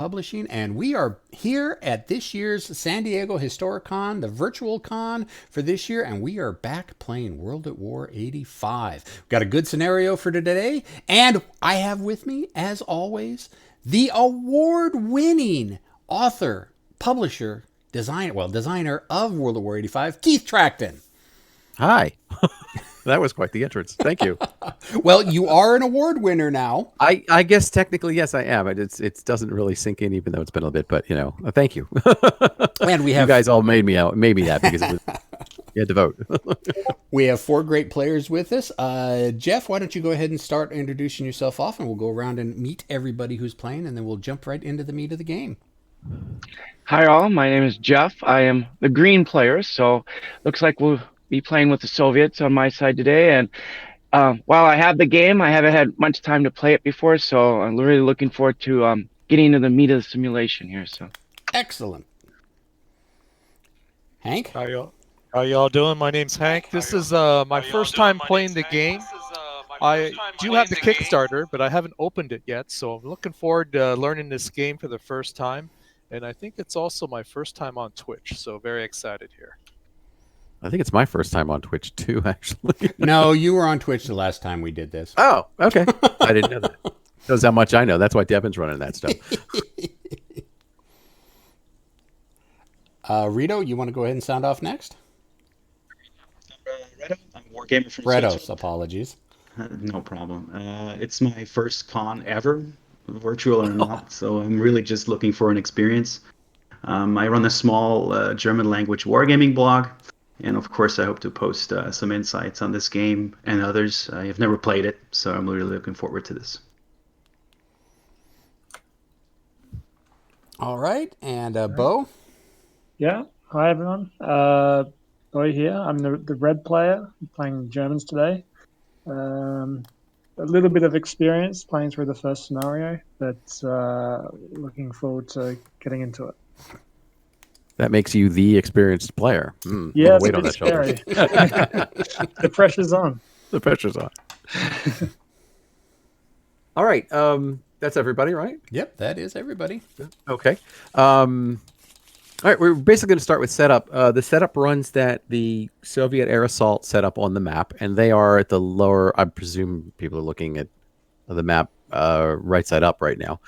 Publishing, and we are here at this year's SanDiego Historicon, the virtual con for this year, and we are back playing World at War 85. We've got a good scenario for today, and I have with me, as always, the award-winning author, publisher, designer of World at War 85, Keith Trachten. Hi. That was quite the entrance. Thank you. Well, you are an award winner now. I guess technically, yes, I am. It doesn't really sink in, even though it's been a bit. But thank you. And we have you guys all made me that because you had to vote. We have 4 great players with us. Jeff, why don't you go ahead and start introducing yourself off, and we'll go around and meet everybody who's playing, and then we'll jump right into the meat of the game. Hi all, my name is Jeff. I am the green player, so looks like we'll be playing with the Soviets on my side today. And while I have the game, I haven't had much time to play it before, so I'm really looking forward to getting into the meat of the simulation here. So, excellent. Hank? How y'all doing? My name's Hank. This is my first time playing the game. I do have the Kickstarter, but I haven't opened it yet, so I'm looking forward to learning this game for the first time. And I think it's also my first time on Twitch, so very excited here. I think it's my first time on Twitch too, actually. No, you were on Twitch the last time we did this. Oh, okay. I didn't know that. Knows how much I know. That's why Devin's running that stuff. Rito, you want to go ahead and sound off next? Redo. I'm a wargamer from Redos, Switzerland. apologies. No problem. It's my first con ever, virtual or not, so I'm really just looking for an experience. I run a small German language wargaming blog, and of course I hope to post some insights on this game and others. I've never played it, so I'm really looking forward to this. All right, and Bo? Yeah, hi everyone. Bo here. I'm the red player. I'm playing Germans today. A little bit of experience playing through the first scenario, but looking forward to getting into it. That makes you the experienced player. Yeah, weight on that shoulder. The pressure's on. The pressure's on. All right. That's everybody, right? Yep, that is everybody. Okay. All right, we're basically going to start with setup. The setup runs that the Soviet air assault set up on the map, and they are at the lower, I presume people are looking at the map right side up right now.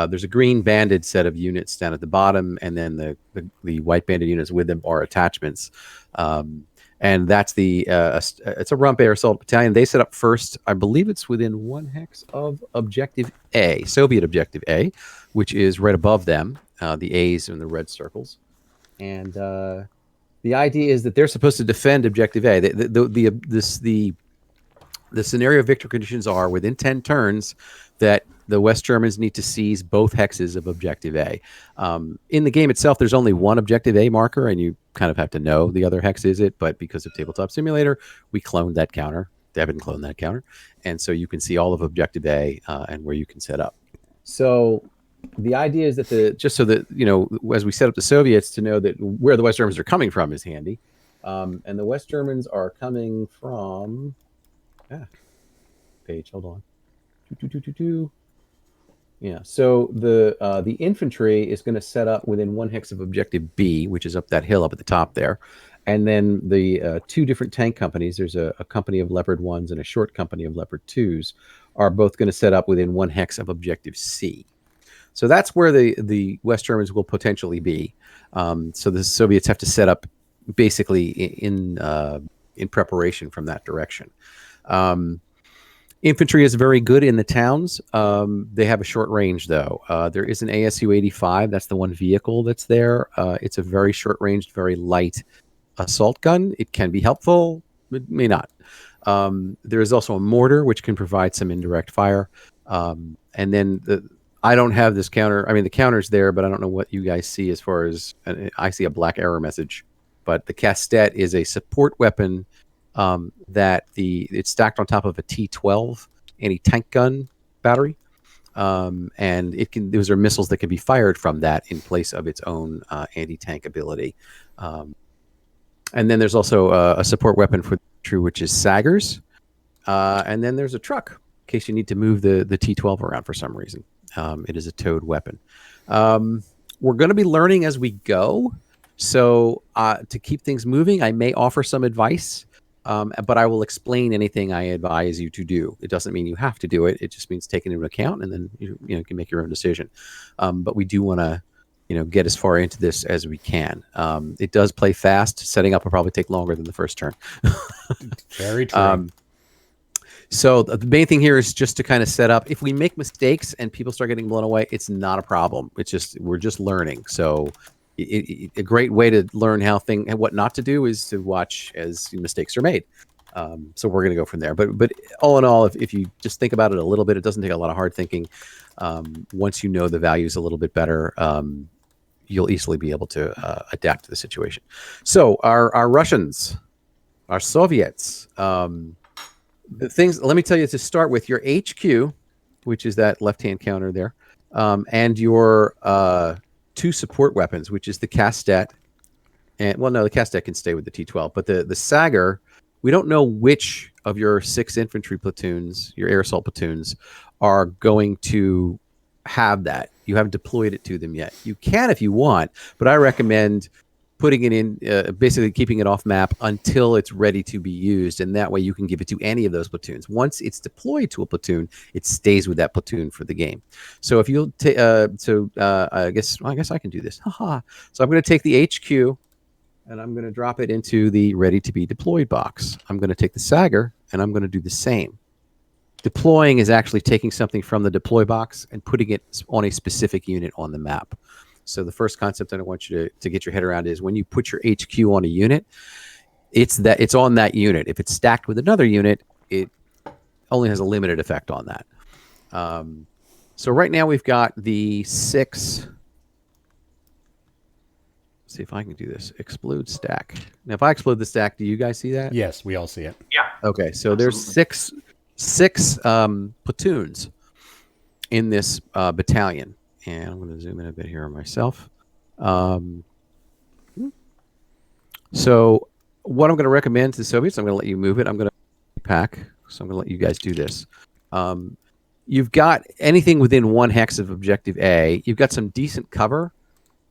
There's a green banded set of units down at the bottom, and then the white banded units with them are attachments. And that's it's a rump air assault battalion. They set up first. I believe it's within 1 hex of Objective A, Soviet Objective A, which is right above them. The A's in the red circles. And the idea is that they're supposed to defend Objective A. The scenario victory conditions are within 10 turns that the West Germans need to seize both hexes of Objective A. In the game itself, there's only one Objective A marker, and you kind of have to know the other hex is it. But because of Tabletop Simulator, we cloned that counter. Devin cloned that counter. And so you can see all of Objective A and where you can set up. So the idea is that just so that, as we set up the Soviets to know that where the West Germans are coming from is handy. And the West Germans are coming from... page, hold on. Yeah, so the infantry is going to set up within 1 hex of Objective B, which is up that hill up at the top there. And then the 2 different tank companies, there's a company of Leopard 1s and a short company of Leopard 2s, are both going to set up within 1 hex of Objective C. So that's where the West Germans will potentially be. So the Soviets have to set up basically in preparation from that direction. Infantry is very good in the towns. They have a short range, though. There is an ASU-85. That's the one vehicle that's there. It's a very short-ranged, very light assault gun. It can be helpful. It may not. There is also a mortar, which can provide some indirect fire. And then I don't have this counter. I mean, the counter's there, but I don't know what you guys see as far as... I see a black error message. But the Castet is a support weapon that it's stacked on top of a T-12 anti-tank gun battery. And those are missiles that can be fired from that in place of its own anti-tank ability. And then there's also a support weapon for True, which is Saggers. And then there's a truck in case you need to move the T-12 around for some reason. It is a towed weapon. We're going to be learning as we go. So to keep things moving, I may offer some advice, but I will explain anything I advise you to do. It doesn't mean you have to do it. It just means taking into account, and then you can make your own decision. But we do want to get as far into this as we can. It does play fast. Setting up will probably take longer than the first turn. Very true. So the main thing here is just to kind of set up. If we make mistakes and people start getting blown away, it's not a problem. It's just we're just learning. So a great way to learn what not to do is to watch as mistakes are made. So we're going to go from there. But all in all, if you just think about it a little bit, it doesn't take a lot of hard thinking. Once you know the values a little bit better, you'll easily be able to adapt to the situation. So our Russians, our Soviets, the things, let me tell you to start with your HQ, which is that left-hand counter there, and your 2 support weapons, which is the Kastet. And well, no, the Kastet can stay with the T-12, but the Sager, we don't know which of your 6 infantry platoons, your air assault platoons, are going to have that. You haven't deployed it to them yet. You can if you want, but I recommend putting it in, basically keeping it off map until it's ready to be used, and that way you can give it to any of those platoons. Once it's deployed to a platoon, it stays with that platoon for the game. So if you'll take, I guess I can do this. Haha. So I'm going to take the HQ, and I'm going to drop it into the ready to be deployed box. I'm going to take the Sager, and I'm going to do the same. Deploying is actually taking something from the deploy box and putting it on a specific unit on the map. So the first concept that I want you to get your head around is when you put your HQ on a unit, it's on that unit. If it's stacked with another unit, it only has a limited effect on that. So right now we've got the 6. Let's see if I can do this. Explode stack. Now, if I explode the stack, do you guys see that? Yes, we all see it. Yeah. Okay, so there's six platoons in this battalion. And I'm going to zoom in a bit here on myself. So what I'm going to recommend to the Soviets, I'm going to let you move it. I'm going to pack. So I'm going to let you guys do this. You've got anything within 1 hex of objective A. You've got some decent cover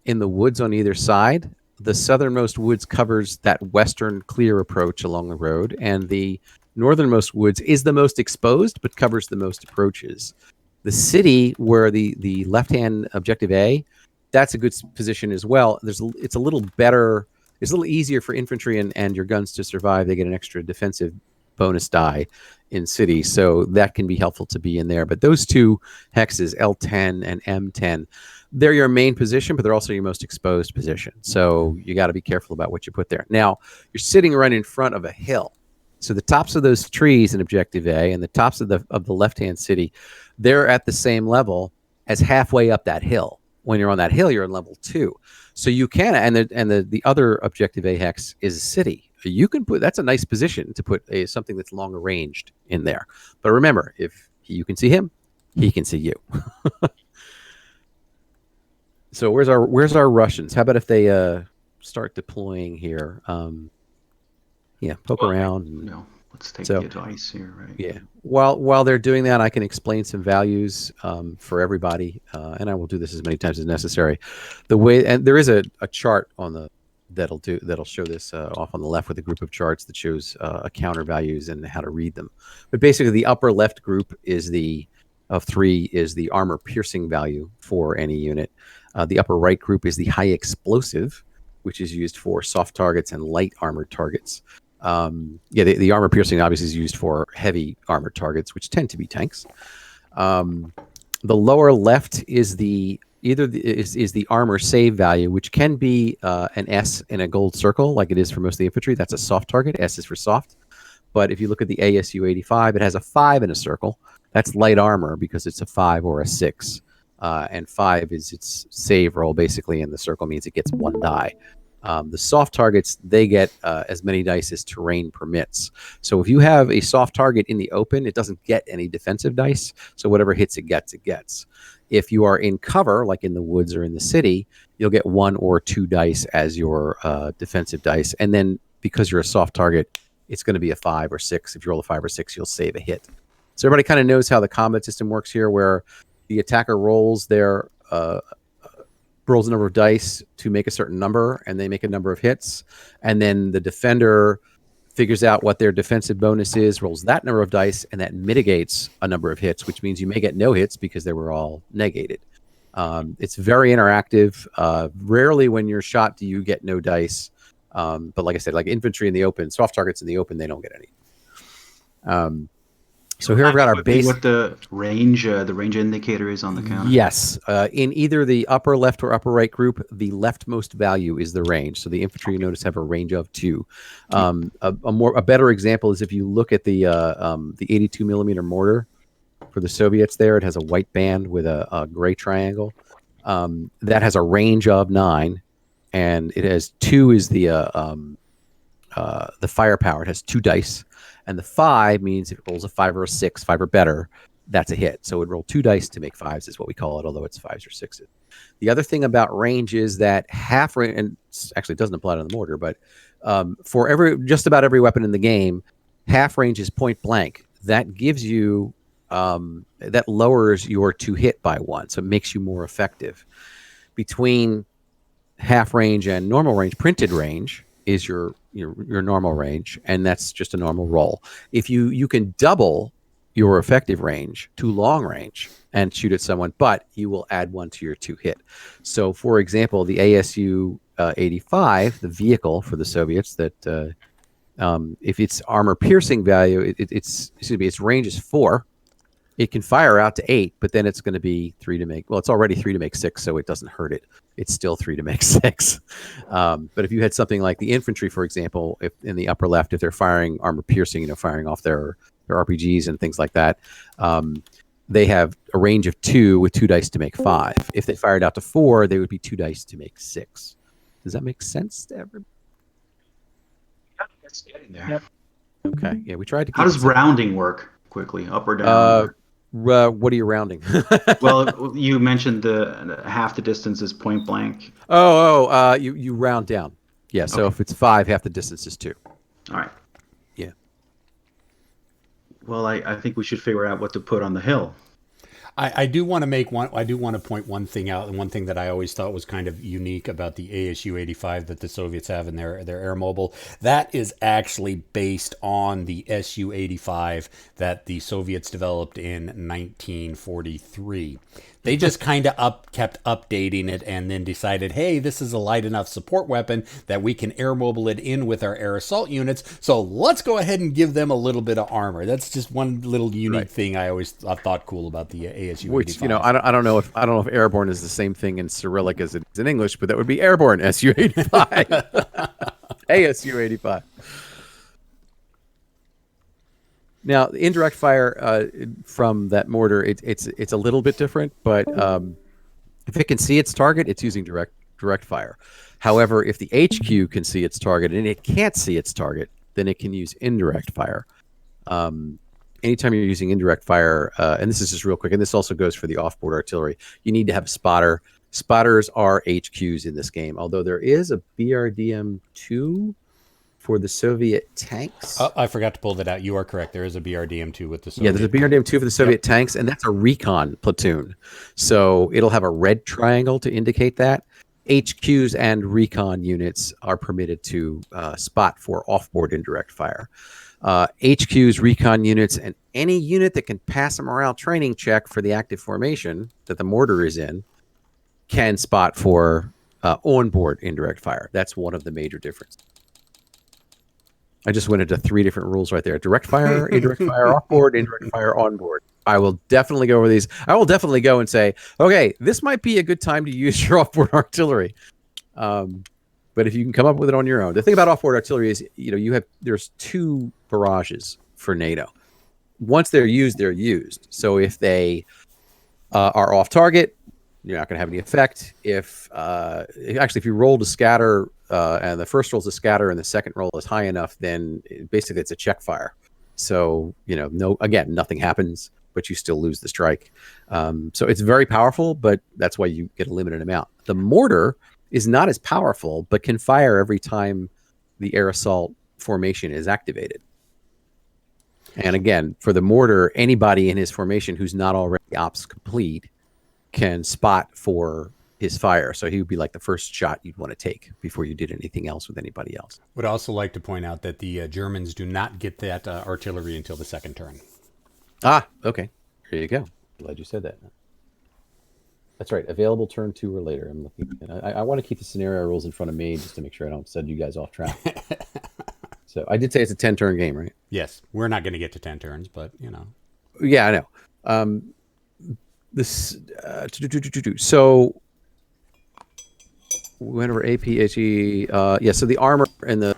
in the woods on either side. The southernmost woods covers that western clear approach along the road, and the northernmost woods is the most exposed but covers the most approaches. The city where the left-hand objective A, that's a good position as well. It's a little better. It's a little easier for infantry and your guns to survive. They get an extra defensive bonus die in city, so that can be helpful to be in there. But those 2 hexes, L10 and M10, they're your main position, but they're also your most exposed position. So you got to be careful about what you put there. Now, you're sitting right in front of a hill. So the tops of those trees in objective A and the tops of the left-hand city, they're at the same level as halfway up that hill. When you're on that hill, you're in level 2. So you can, and the other objective A hex is a city. You can put, that's a nice position to put something that's longer ranged in there. But remember, if you can see him, he can see you. So where's our Russians? How about if they start deploying here? Yeah, poke around. No, let's take the advice here, right? Yeah. While they're doing that, I can explain some values for everybody, and I will do this as many times as necessary. The way, and there is a chart on that'll show this off on the left with a group of charts that shows counter values and how to read them. But basically, the upper left group is of 3 is the armor piercing value for any unit. The upper right group is the high explosive, which is used for soft targets and light armored targets. The armor piercing obviously is used for heavy armored targets, which tend to be tanks. The lower left is the armor save value, which can be an S in a gold circle, like it is for most of the infantry. That's a soft target. S is for soft. But if you look at the ASU 85, it has a 5 in a circle. That's light armor because it's a 5 or a 6. And 5 is its save roll, basically, and the circle means it gets 1 die. The soft targets, they get as many dice as terrain permits. So if you have a soft target in the open, it doesn't get any defensive dice. So whatever hits it gets, it gets. If you are in cover, like in the woods or in the city, you'll get 1 or 2 dice as your defensive dice. And then because you're a soft target, it's going to be a 5 or 6. If you roll a 5 or 6, you'll save a hit. So everybody kind of knows how the combat system works here, where the attacker rolls their rolls a number of dice to make a certain number, and they make a number of hits, and then the defender figures out what their defensive bonus is, rolls that number of dice, and that mitigates a number of hits, which means you may get no hits because they were all negated. It's very interactive. Rarely when you're shot do you get no dice. But like I said, like infantry in the open, soft targets in the open, they don't get any. So here I've got our base. What the range indicator is on the counter? Yes, in either the upper left or upper right group, the leftmost value is the range. So the infantry, you notice, have a range of 2. A better example is if you look at the 82 millimeter mortar for the Soviets. There, it has a white band with a gray triangle. That has a range of 9, and it has 2 is the firepower. It has 2 dice. And the 5 means if it rolls a 5 or a 6, 5 or better, that's a hit. So it would roll 2 dice to make 5s is what we call it, although it's 5s or 6s. The other thing about range is that half range, and actually it doesn't apply to the mortar, but for just about every weapon in the game, half range is point blank. That gives you, that lowers your to hit by 1, so it makes you more effective. Between half range and normal range, printed range is your normal range, and that's just a normal roll. If you can double your effective range to long range and shoot at someone, but you will add 1 to your to hit. So, for example, the ASU 85, the vehicle for the Soviets, that if its armor piercing value, its range is 4. It can fire out to 8, but then it's going to be 3 to make. Well, it's already 3 to make 6, so it doesn't hurt it. It's still 3 to make 6. But if you had something like the infantry, for example, if in the upper left, if they're firing armor piercing, firing off their RPGs and things like that, they have a range of 2 with 2 dice to make 5. If they fired out to 4, they would be 2 dice to make 6. Does that make sense to everybody? It's getting there. Yep. Okay. Yeah, we tried to. How does rounding work? Quickly, up or down? What are you rounding? Well, you mentioned the half the distance is point blank. You round down. Yeah, so if it's 5, half the distance is 2. All right. Yeah. Well, I think we should figure out what to put on the hill. I do want to make one. I do want to point one thing out, and one thing that I always thought was kind of unique about the ASU 85 that the Soviets have in their air mobile. That is actually based on the SU 85 that the Soviets developed in 1943. They just kind of kept updating it and then decided, hey, this is a light enough support weapon that we can air mobile it in with our air assault units. So let's go ahead and give them a little bit of armor. That's just one little unique thing I always thought cool about the ASU 85. Which, I don't know if airborne is the same thing in Cyrillic as it is in English, but that would be airborne SU 85. ASU 85. Now, indirect fire from that mortar, it's a little bit different, but if it can see its target, it's using direct fire. However, if the HQ can see its target and it can't see its target, then it can use indirect fire. Anytime you're using indirect fire, and this is just real quick, and this also goes for the off-board artillery, you need to have a spotter. Spotters are HQs in this game, although there is a BRDM-2 for the Soviet tanks. Oh, I forgot to pull that out. You are correct. There is a BRDM-2 with the Soviet. Yeah, there's a BRDM-2 for the Soviet tanks, and that's a recon platoon. So it'll have a red triangle to indicate that. HQs and recon units are permitted to spot for off-board indirect fire. HQs, recon units, and any unit that can pass a morale training check for the active formation that the mortar is in can spot for on-board indirect fire. That's one of the major differences. I just went into 3 different rules right there. Direct fire, indirect fire off-board, indirect fire on-board. I will definitely go over these. I will definitely go and say, okay, this might be a good time to use your off-board artillery. But if you can come up with it on your own. The thing about off-board artillery is, there's 2 barrages for NATO. Once they're used, they're used. So if they are off target, you're not going to have any effect. If you roll to scatter, and the first roll is a scatter and the second roll is high enough, then basically it's a check fire. So, nothing happens, but you still lose the strike. So it's very powerful, but that's why you get a limited amount. The mortar is not as powerful, but can fire every time the air assault formation is activated. And again, for the mortar, anybody in his formation who's not already ops complete can spot for his fire. So he would be like the first shot you'd want to take before you did anything else with anybody else. Would also like to point out that the Germans do not get that artillery until the second turn. Ah, okay. There you go. Glad you said that. That's right. Available turn 2 or later. I'm looking. I want to keep the scenario rules in front of me just to make sure I don't send you guys off track. So I did say it's a 10-turn game, right? Yes, we're not going to get to 10 turns, but you know. Yeah, I know. So whenever APHE, so the armor and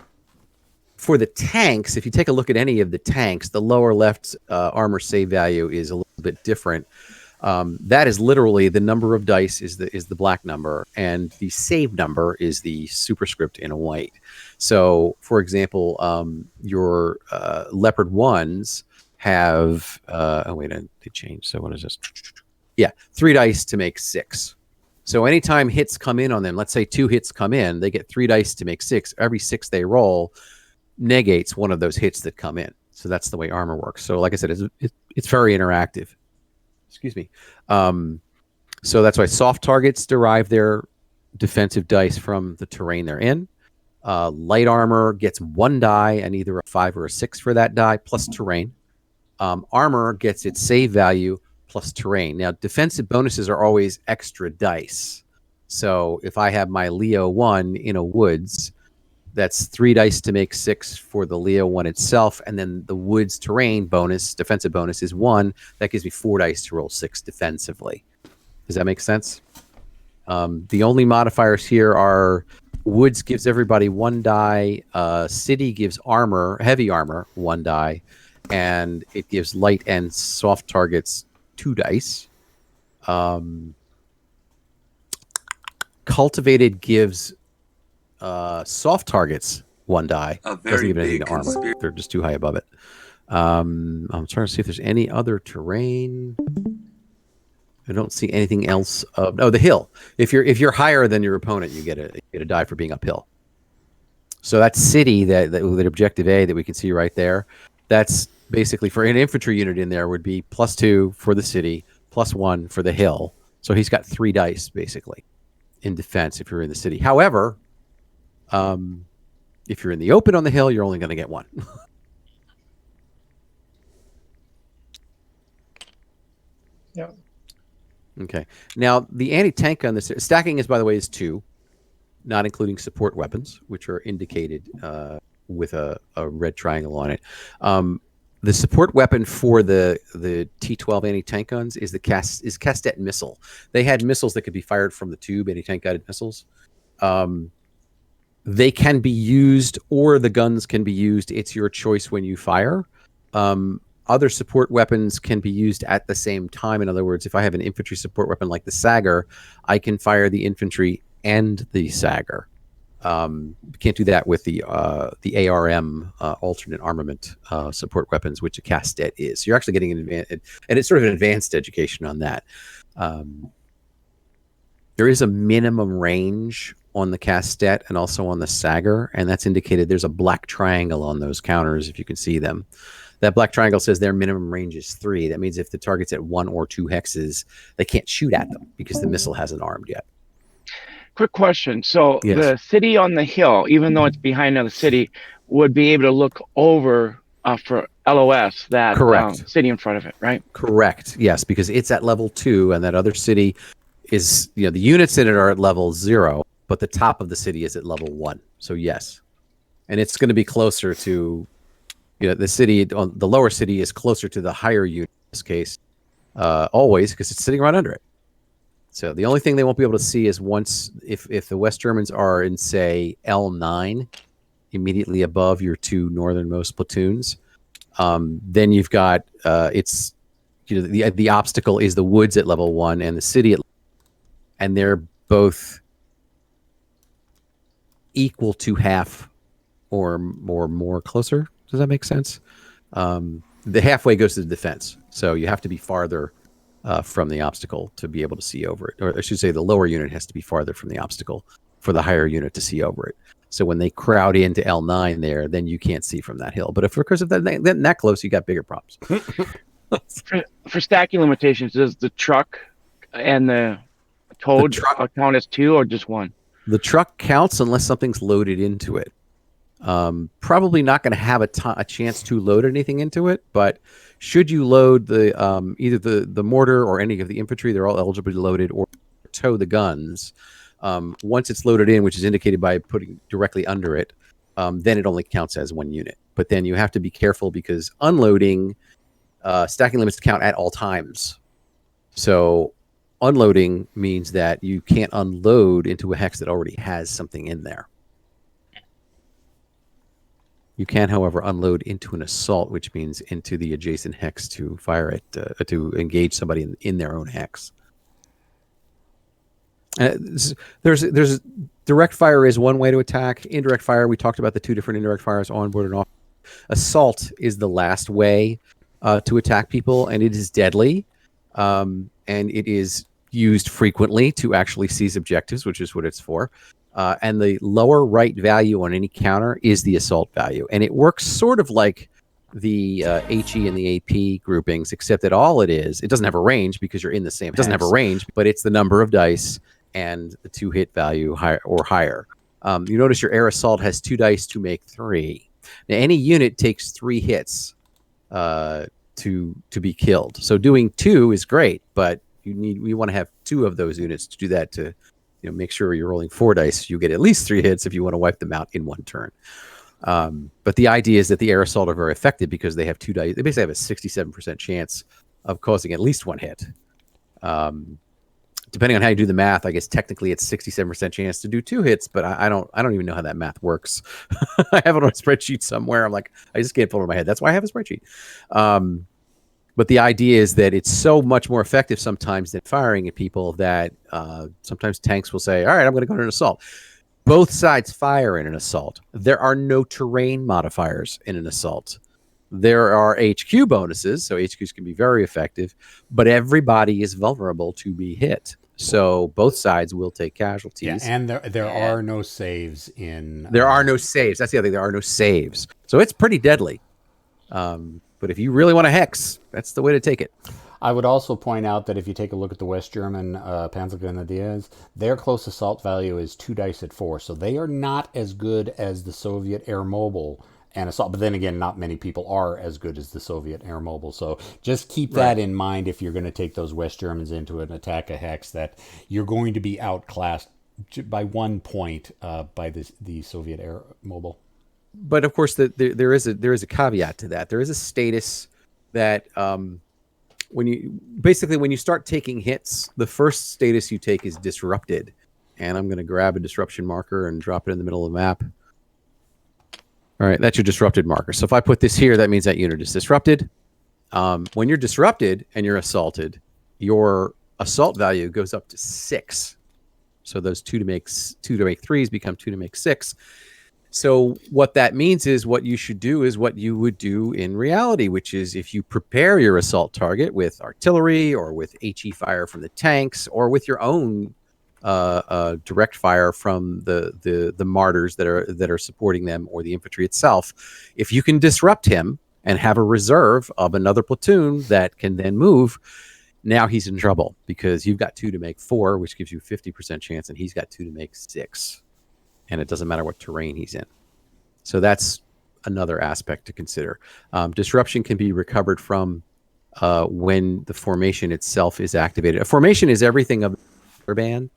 for the tanks, if you take a look at any of the tanks, the lower left armor save value is a little bit different. That is literally the number of dice is the black number, and the save number is the superscript in a white. So, for example, your Leopard 1s have they changed. So what is this? Yeah, 3 dice to make 6. So anytime hits come in on them, let's say 2 hits come in, they get 3 dice to make 6. Every 6 they roll negates one of those hits that come in. So that's the way armor works. So like I said, it's very interactive. Excuse me. So that's why soft targets derive their defensive dice from the terrain they're in. Light armor gets 1 die and either a 5 or a 6 for that die plus terrain. Armor gets its save value plus terrain. Now, defensive bonuses are always extra dice. So if I have my Leo 1 in a woods, that's 3 dice to make 6 for the Leo 1 itself, and then the woods terrain bonus, defensive bonus, is 1. That gives me 4 dice to roll 6 defensively. Does that make sense? The only modifiers here are woods gives everybody 1 die, city gives armor, heavy armor, 1 die, and it gives light and soft targets 2 dice. Cultivated gives soft targets 1 die. Doesn't give anything to armor. They're just too high above it. I'm trying to see if there's any other terrain. I don't see anything else. The hill. If you're higher than your opponent, you get a die for being uphill. So that city, that objective A that we can see right there, that's basically for an infantry unit in there would be +2 for the city, +1 for the hill. So he's got 3 dice basically in defense if you're in the city. However, if you're in the open on the hill, you're only going to get 1. Yeah. Okay. Now, the anti-tank on this stacking is, by the way, is 2, not including support weapons, which are indicated with a red triangle on it. The support weapon for the T-12 anti-tank guns is Castet missile. They had missiles that could be fired from the tube, anti-tank guided missiles. They can be used, or the guns can be used. It's your choice when you fire. Other support weapons can be used at the same time. In other words, if I have an infantry support weapon like the Sagger, I can fire the infantry and the Sagger. Can't do that with the ARM, alternate armament support weapons, which a Castet is. You're actually getting an advanced, and it's sort of an advanced education on that. There is a minimum range on the Castet and also on the Sagger, and that's indicated. There's a black triangle on those counters, if you can see them. That black triangle says their minimum range is 3. That means if the target's at 1 or 2 hexes, they can't shoot at them because the missile hasn't armed yet. Quick question. So Yes. the city on the hill, even though it's behind another city, would be able to look over for LOS, that city in front of it, right? Correct. Yes, because it's at level 2, and that other city is, the units in it are at level 0, but the top of the city is at level 1. So yes, and it's going to be closer to, the city on the lower city is closer to the higher unit in this case, always, because it's sitting right under it. So the only thing they won't be able to see is once if the West Germans are in, say, L9, immediately above your 2 northernmost platoons, then you've got it's the obstacle is the woods at level 1 and the city and they're both equal to half or more closer. Does that make sense? The halfway goes to the defense, so you have to be farther from the obstacle to be able to see over it. Or I should say the lower unit has to be farther from the obstacle for the higher unit to see over it. So when they crowd into L9 there, then you can't see from that hill. But if because of that close, you got bigger problems. For stacking limitations, does the truck and the towed count as 2 or just 1? The truck counts unless something's loaded into it. Probably not going to have a chance to load anything into it, but should you load the either the mortar or any of the infantry, they're all eligible to be loaded, or tow the guns. Once it's loaded in, which is indicated by putting directly under it, then it only counts as 1 unit. But then you have to be careful because unloading, stacking limits count at all times. So unloading means that you can't unload into a hex that already has something in there. You can, however, unload into an assault, which means into the adjacent hex to fire it, to engage somebody in their own hex. There's direct fire is one way to attack. Indirect fire, we talked about the 2 different indirect fires, on board and off. Assault is the last way to attack people, and it is deadly. And it is used frequently to actually seize objectives, which is what it's for. And the lower right value on any counter is the assault value. And it works sort of like the HE and the AP groupings, except that all it is, it doesn't have a range because you're in the same. It doesn't have a range, but it's the number of dice and the 2 hit value or higher. You notice your air assault has 2 dice to make 3. Now, any unit takes 3 hits to be killed. So doing 2 is great, but you want to have 2 of those units to do that, to make sure you're rolling 4 dice. You get at least 3 hits if you want to wipe them out in 1 turn. But the idea is that the air assault are very effective because they have 2 dice. They basically have a 67% chance of causing at least 1 hit. Depending on how you do the math, I guess technically it's 67% chance to do 2 hits, but I don't even know how that math works. I have it on a spreadsheet somewhere. I'm like, I just can't pull it in my head. That's why I have a spreadsheet. But the idea is that it's so much more effective sometimes than firing at people that sometimes tanks will say, all right, I'm going to go into an assault. Both sides fire in an assault. There are no terrain modifiers in an assault. There are HQ bonuses, so HQs can be very effective, but everybody is vulnerable to be hit. So both sides will take casualties. Yeah, and there are no saves in... There are no saves. That's the other thing. There are no saves. So it's pretty deadly. But if you really want to hex, that's the way to take it. I would also point out that if you take a look at the West German Panzergrenadiers, their close assault value is 2 dice at 4. So they are not as good as the Soviet air mobile and assault. But then again, not many people are as good as the Soviet air mobile. So just keep that in mind if you're going to take those West Germans into an attack a hex, that you're going to be outclassed by 1 point by the Soviet air mobile. But of course, there is a caveat to that. There is a status that when you start taking hits, the first status you take is disrupted. And I'm going to grab a disruption marker and drop it in the middle of the map. All right, that's your disrupted marker. So if I put this here, that means that unit is disrupted. When you're disrupted and you're assaulted, your assault value goes up to 6. So those 2 to make 3s become 2 to make 6. So what that means is what you should do is what you would do in reality, which is if you prepare your assault target with artillery or with HE fire from the tanks or with your own direct fire from the martyrs that are supporting them or the infantry itself, if you can disrupt him and have a reserve of another platoon that can then move, now he's in trouble because you've got 2 to make 4, which gives you 50% chance, and he's got 2 to make 6. And it doesn't matter what terrain he's in. So that's another aspect to consider. Disruption can be recovered from when the formation itself is activated. A formation is everything of the band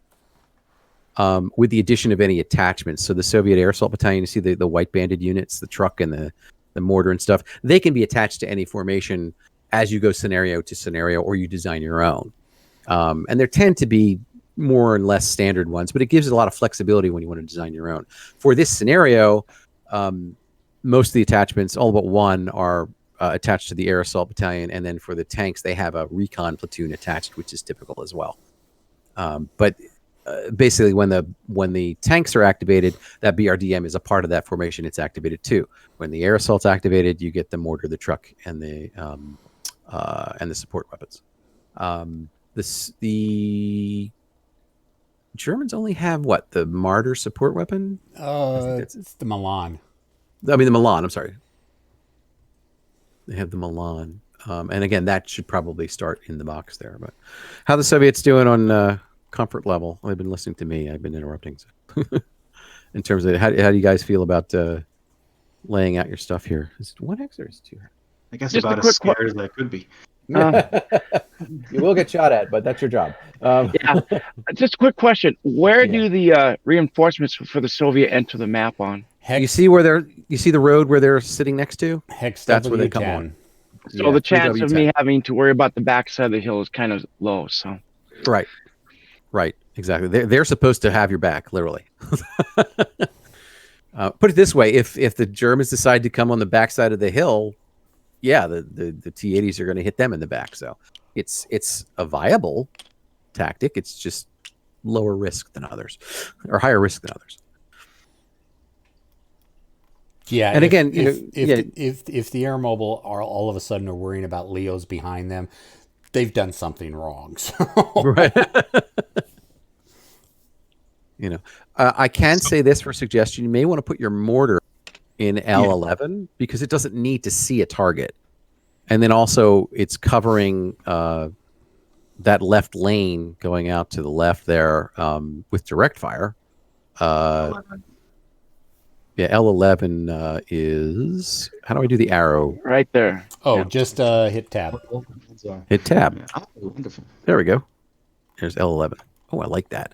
with the addition of any attachments. So the Soviet Air Assault Battalion, you see the white banded units, the truck and the mortar and stuff, they can be attached to any formation as you go scenario to scenario or you design your own. And there tend to be more and less standard ones, but it gives it a lot of flexibility when you want to design your own. For this scenario, most of the attachments, all but 1, are attached to the Air Assault Battalion, and then for the tanks, they have a recon platoon attached, which is typical as well. But basically, when the tanks are activated, that BRDM is a part of that formation. It's activated too. When the air assault's activated, you get the mortar, the truck, and the support weapons. The Germans only have what? The Martyr support weapon? It's the Milan. I mean, the Milan, I'm sorry. They have the Milan. And again, that should probably start in the box there. But how the Soviets doing on comfort level? They've been listening to me. I've been interrupting. So. In terms of how do you guys feel about laying out your stuff here? Is it 1x or is it 2x? I guess Just a about as quick scared as I could be. You will get shot at, but that's your job. Yeah. Just a quick question. Where Yeah. do the reinforcements for the Soviet enter the map on? You see where they're. You see the road where they're sitting next to. Hex That's where they W10. come on. So Yeah, the chance of 3W10. me having to worry about the backside of the hill is kind of low. So Right. Exactly. They're supposed to have your back, literally. Put it this way: if the Germans decide to come on the backside of the hill, yeah, the T-80s are going to hit them in the back. So it's a viable tactic. It's just lower risk than others, or higher risk than others. Yeah, And again, if the air mobile are all of a sudden are worrying about Leos behind them, they've done something wrong. So. Right. I can say this for suggestion: you may want to put your mortar in L11 because it doesn't need to see a target, and then also it's covering that left lane going out to the left there with direct fire. Yeah, L11 is... How do I do the arrow? right there. Oh, Yeah. just hit tab. Hit tab. Yeah. Oh, wonderful. There we go. There's L11. Oh, I like that.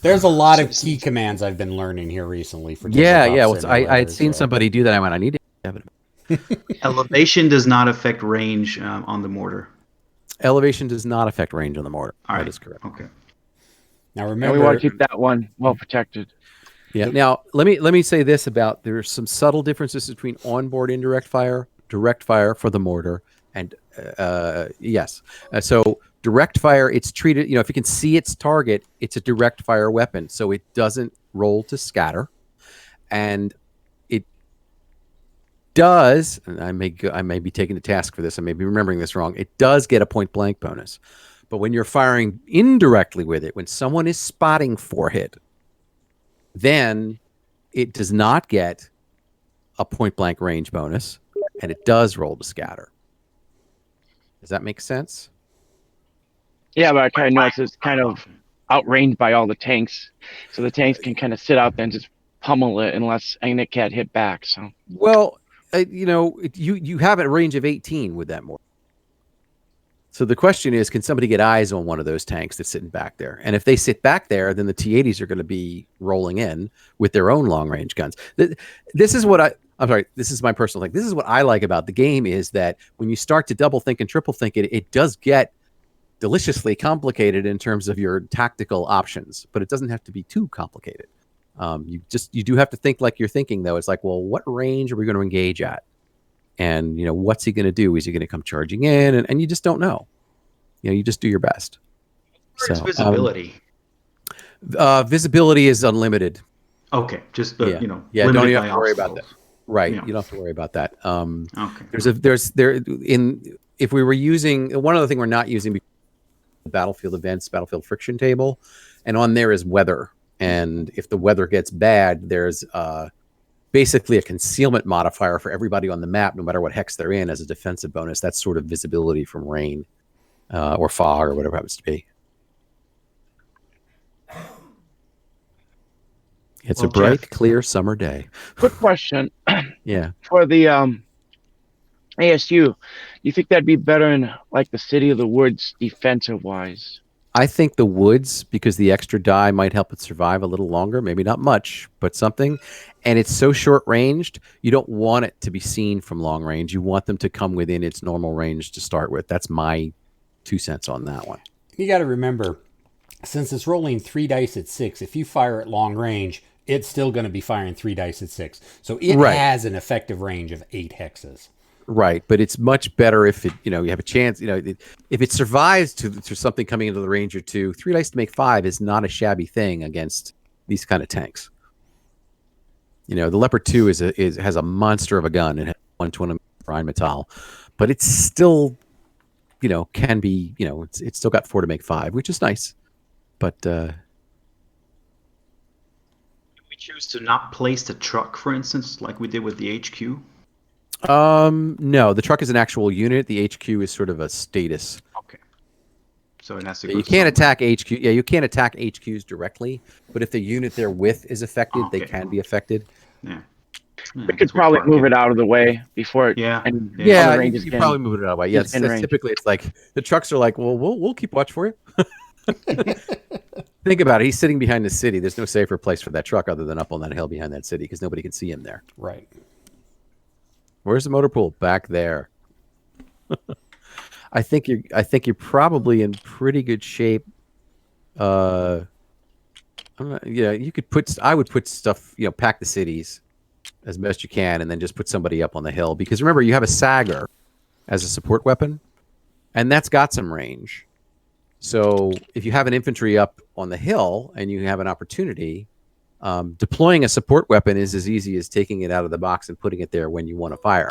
There's a lot of key commands I've been learning here recently for Yeah. tabletop Well, I had simulators, seen so. somebody do that. I went, I need to have it. Elevation does not affect range on the mortar. Elevation does not affect range on the mortar. All That right. is correct. Okay. Now And remember, we want to keep that one well protected. Yeah. Now let me say this about there's some subtle differences between onboard indirect fire, direct fire for the mortar, and yes. So direct fire, it's treated. If you can see its target, it's a direct fire weapon, so it doesn't roll to scatter, and it does. And I may be taken to task for this. I may be remembering this wrong. It does get a point blank bonus, but when you're firing indirectly with it, when someone is spotting for hit, then it does not get a point blank range bonus, and it does roll to scatter. Does that make sense? Yeah, but I kind of noticed it's kind of outranged by all the tanks, so the tanks can kind of sit out there and just pummel it and it can't hit back. So Well, you have a range of 18 with that mortar. So the question is, can somebody get eyes on one of those tanks that's sitting back there? And if they sit back there, then the T-80s are going to be rolling in with their own long-range guns. This is what I'm sorry, this is my personal thing. This is what I like about the game is that when you start to double think and triple think it does get deliciously complicated in terms of your tactical options, but it doesn't have to be too complicated. You do have to think like you're thinking, though. It's like, well, what range are we going to engage at? And, what's he going to do? Is he going to come charging in? And you just don't know. You just do your best. Where's visibility? Visibility is unlimited. Okay, just Yeah, limited don't even by have to worry about that. obstacles. Right, Yeah. you don't have to worry about that. Okay. If we were using one other thing we're not using, the battlefield events, battlefield friction table, and on there is weather. And if the weather gets bad, there's basically a concealment modifier for everybody on the map, no matter what hex they're in, as a defensive bonus. That's sort of visibility from rain or fog or whatever it happens to be. It's a bright, Jeff, clear summer day. quick question Yeah. for the ASU, you think that'd be better in like the City of the Woods defensive wise? I think the woods, because the extra die might help it survive a little longer, maybe not much, but something. And it's so short ranged, you don't want it to be seen from long range. You want them to come within its normal range to start with. That's my 2 cents on that one. you got to remember, since it's rolling 3 dice at 6, if you fire at long range, it's still going to be firing 3 dice at 6. So it Right. has an effective range of 8 hexes. Right, but it's much better if it, you have a chance. If it survives to something coming into the range or 2, 3 dice to make 5 is not a shabby thing against these kind of tanks. The Leopard 2 has a monster of a gun. It has 120 Rheinmetall, but it's still, can be, it's still got 4 to make 5, which is nice. But We choose to not place the truck, for instance, like we did with the HQ. no, the truck is an actual unit. The HQ is sort of a status. Okay. So it has to Yeah, go. you can't attack HQ. Yeah, you can't attack HQs directly, but if the unit they're with is affected, they Okay. can be affected. Yeah. We could probably move it out of the way before it, Yeah. and Yeah, other you, ranges you can. probably move it out of the way. Yeah, is in range. typically it's like the trucks are like, well, we'll keep watch for you. Think about it. He's sitting behind the city. There's no safer place for that truck other than up on that hill behind that city because nobody can see him there. Right. Where's the motor pool? Back there. I think you're probably in pretty good shape. I'm not, you could I would put stuff, pack the cities as best you can, and then just put somebody up on the hill. Because remember, you have a Sagger as a support weapon, and that's got some range. So if you have an infantry up on the hill and you have an opportunity, deploying a support weapon is as easy as taking it out of the box and putting it there when you want to fire.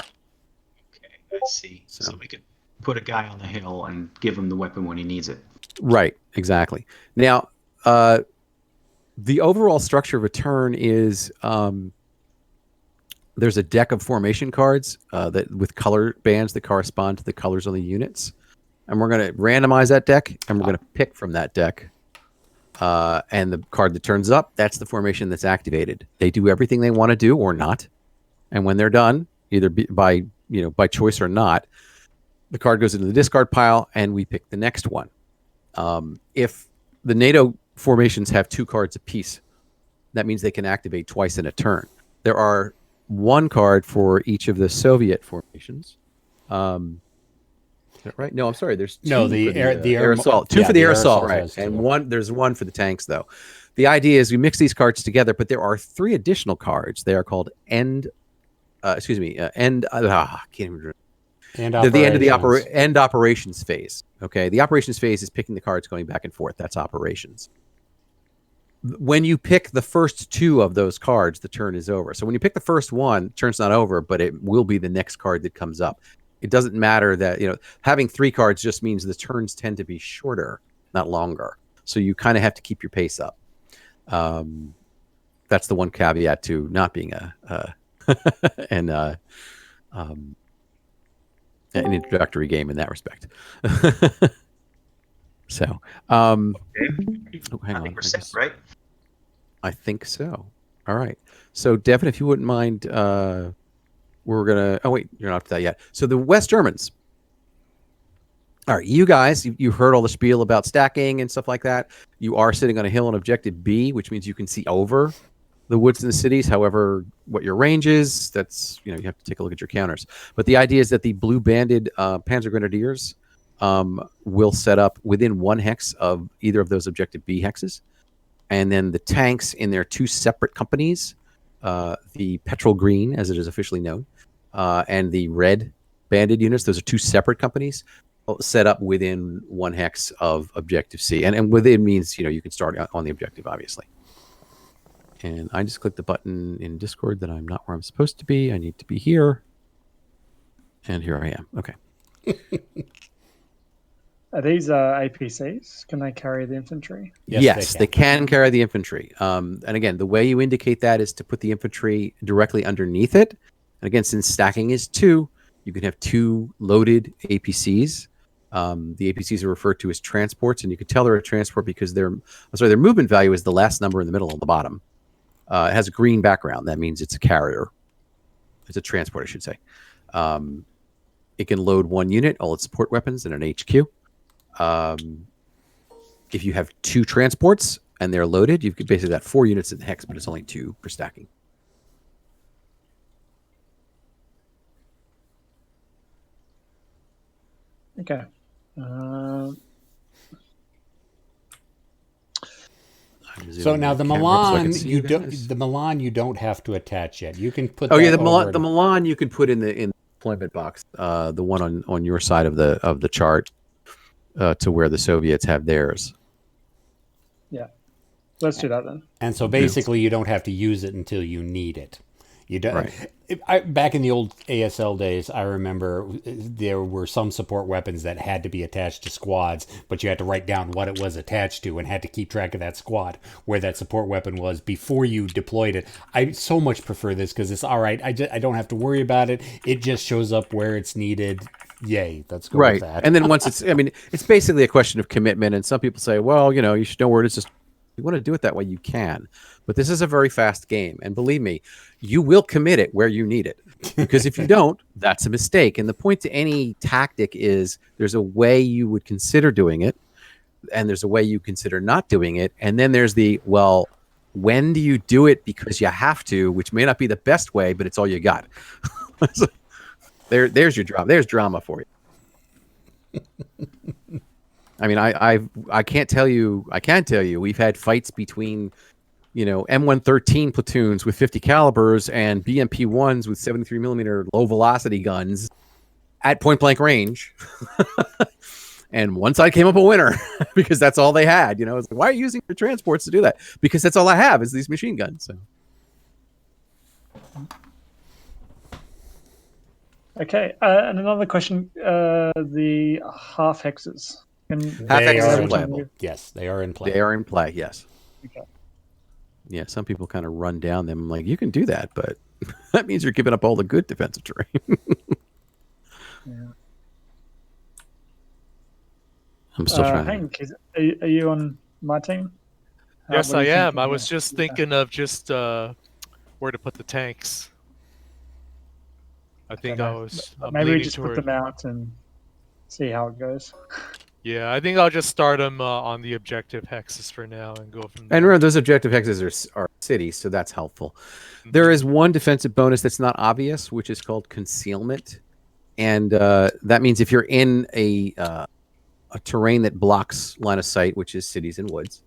Okay, I see. So we could put a guy on the hill and give him the weapon when he needs it. Right, exactly. Now, the overall structure of a turn is there's a deck of formation cards that with color bands that correspond to the colors on the units. And we're going to randomize that deck, and we're going to pick from that deck. And the card that turns up, that's the formation that's activated. They do everything they want to do or not. And when they're done, either by choice or not, the card goes into the discard pile, and we pick the next one. If the NATO formations have 2 cards apiece, that means they can activate twice in a turn. There are 1 card for each of the Soviet formations. Is that right? No, I'm sorry. There's 2 No, for the air assault. 2 for the air assault, right? And there's 1 for the tanks, though. The idea is we mix these cards together, but there are 3 additional cards. They are called end. Can't even remember. They're the end of the end operations phase. Okay, the operations phase is picking the cards going back and forth. That's operations. When you pick the first 2 of those cards, the turn is over. So when you pick the first one, turn's not over, but it will be the next card that comes up. It doesn't matter that having 3 cards just means the turns tend to be shorter, not longer. So you kind of have to keep your pace up. That's the one caveat to not being an introductory game in that respect. So, hang I on. think we're set, right? I think so. All right. So, Devin, if you wouldn't mind, we're gonna. Oh wait, you're not up to that yet. So the West Germans. All right, you guys, you heard all the spiel about stacking and stuff like that. You are sitting on a hill on objective B, which means you can see over the woods and the cities. However, what your range is, that's you have to take a look at your counters. But the idea is that the blue banded Panzer Grenadiers will set up within 1 hex of either of those objective B hexes, and then the tanks in their 2 separate companies, the petrol green, as it is officially known, and the red banded units. Those are 2 separate companies set up within 1 hex of objective C, and within means you can start on the objective, obviously. And I just clicked the button in Discord that I'm not where I'm supposed to be. I need to be here. And here I am. Okay. Are these APCs? Can they carry the infantry? Yes, they can carry the infantry. And again, the way you indicate that is to put the infantry directly underneath it. And again, since stacking is 2, you can have 2 loaded APCs. The APCs are referred to as transports, and you can tell they're a transport because their movement value is the last number in the middle on the bottom. It has a green background. That means it's a carrier. It's a transport, I should say. It can load 1 unit, all its support weapons, and an HQ. If you have 2 transports and they're loaded, you've basically got 4 units in the hex, but it's only 2 for stacking. Okay. So now the Milan, you don't have to attach yet. You can put. Oh yeah, the Milan you can put in the deployment box, the one on your side of the chart, to where the Soviets have theirs. Yeah, let's do that then. And so basically, you don't have to use it until you need it. You don't. Right. Back in the old ASL days, I remember there were some support weapons that had to be attached to squads, but you had to write down what it was attached to and had to keep track of that squad, where that support weapon was before you deployed it. I so much prefer this because it's all right. I don't have to worry about it. It just shows up where it's needed Yay, let's go Right. with that. And then once it's basically a question of commitment. And some people say, well, you should know where it is. Just you want to do it that way, you can. But this is a very fast game. And believe me, you will commit it where you need it. Because if you don't, that's a mistake. And the point to any tactic is there's a way you would consider doing it, and there's a way you consider not doing it. And then there's when do you do it because you have to, which may not be the best way, but it's all you got. So there's your drama. There's drama for you. I mean, I can't tell you. I can tell you we've had fights between, M113 platoons with 50 calibers and BMP ones with 73 millimeter low velocity guns at point blank range. And one side came up a winner because that's all they had. It's like, why are you using your transports to do that? Because that's all I have is these machine guns. So. Okay, and another question: the half hexes. They are in play. play. Yes, they are in play. They are in play. Yes. Okay. Yeah, some people kind of run down them. I'm like, you can do that, but that means you're giving up all the good defensive terrain. Yeah. I'm still trying. Hank, are you on my team? Yes, What do I you think am. of I was that? just thinking of just where to put the tanks. I think I'm maybe we leaning just toward. put them out and see how it goes. Yeah, I think I'll just start them on the objective hexes for now and go from there. And remember, those objective hexes are cities, so that's helpful. There is one defensive bonus that's not obvious, which is called Concealment. And that means if you're in a terrain that blocks line of sight, which is cities and woods,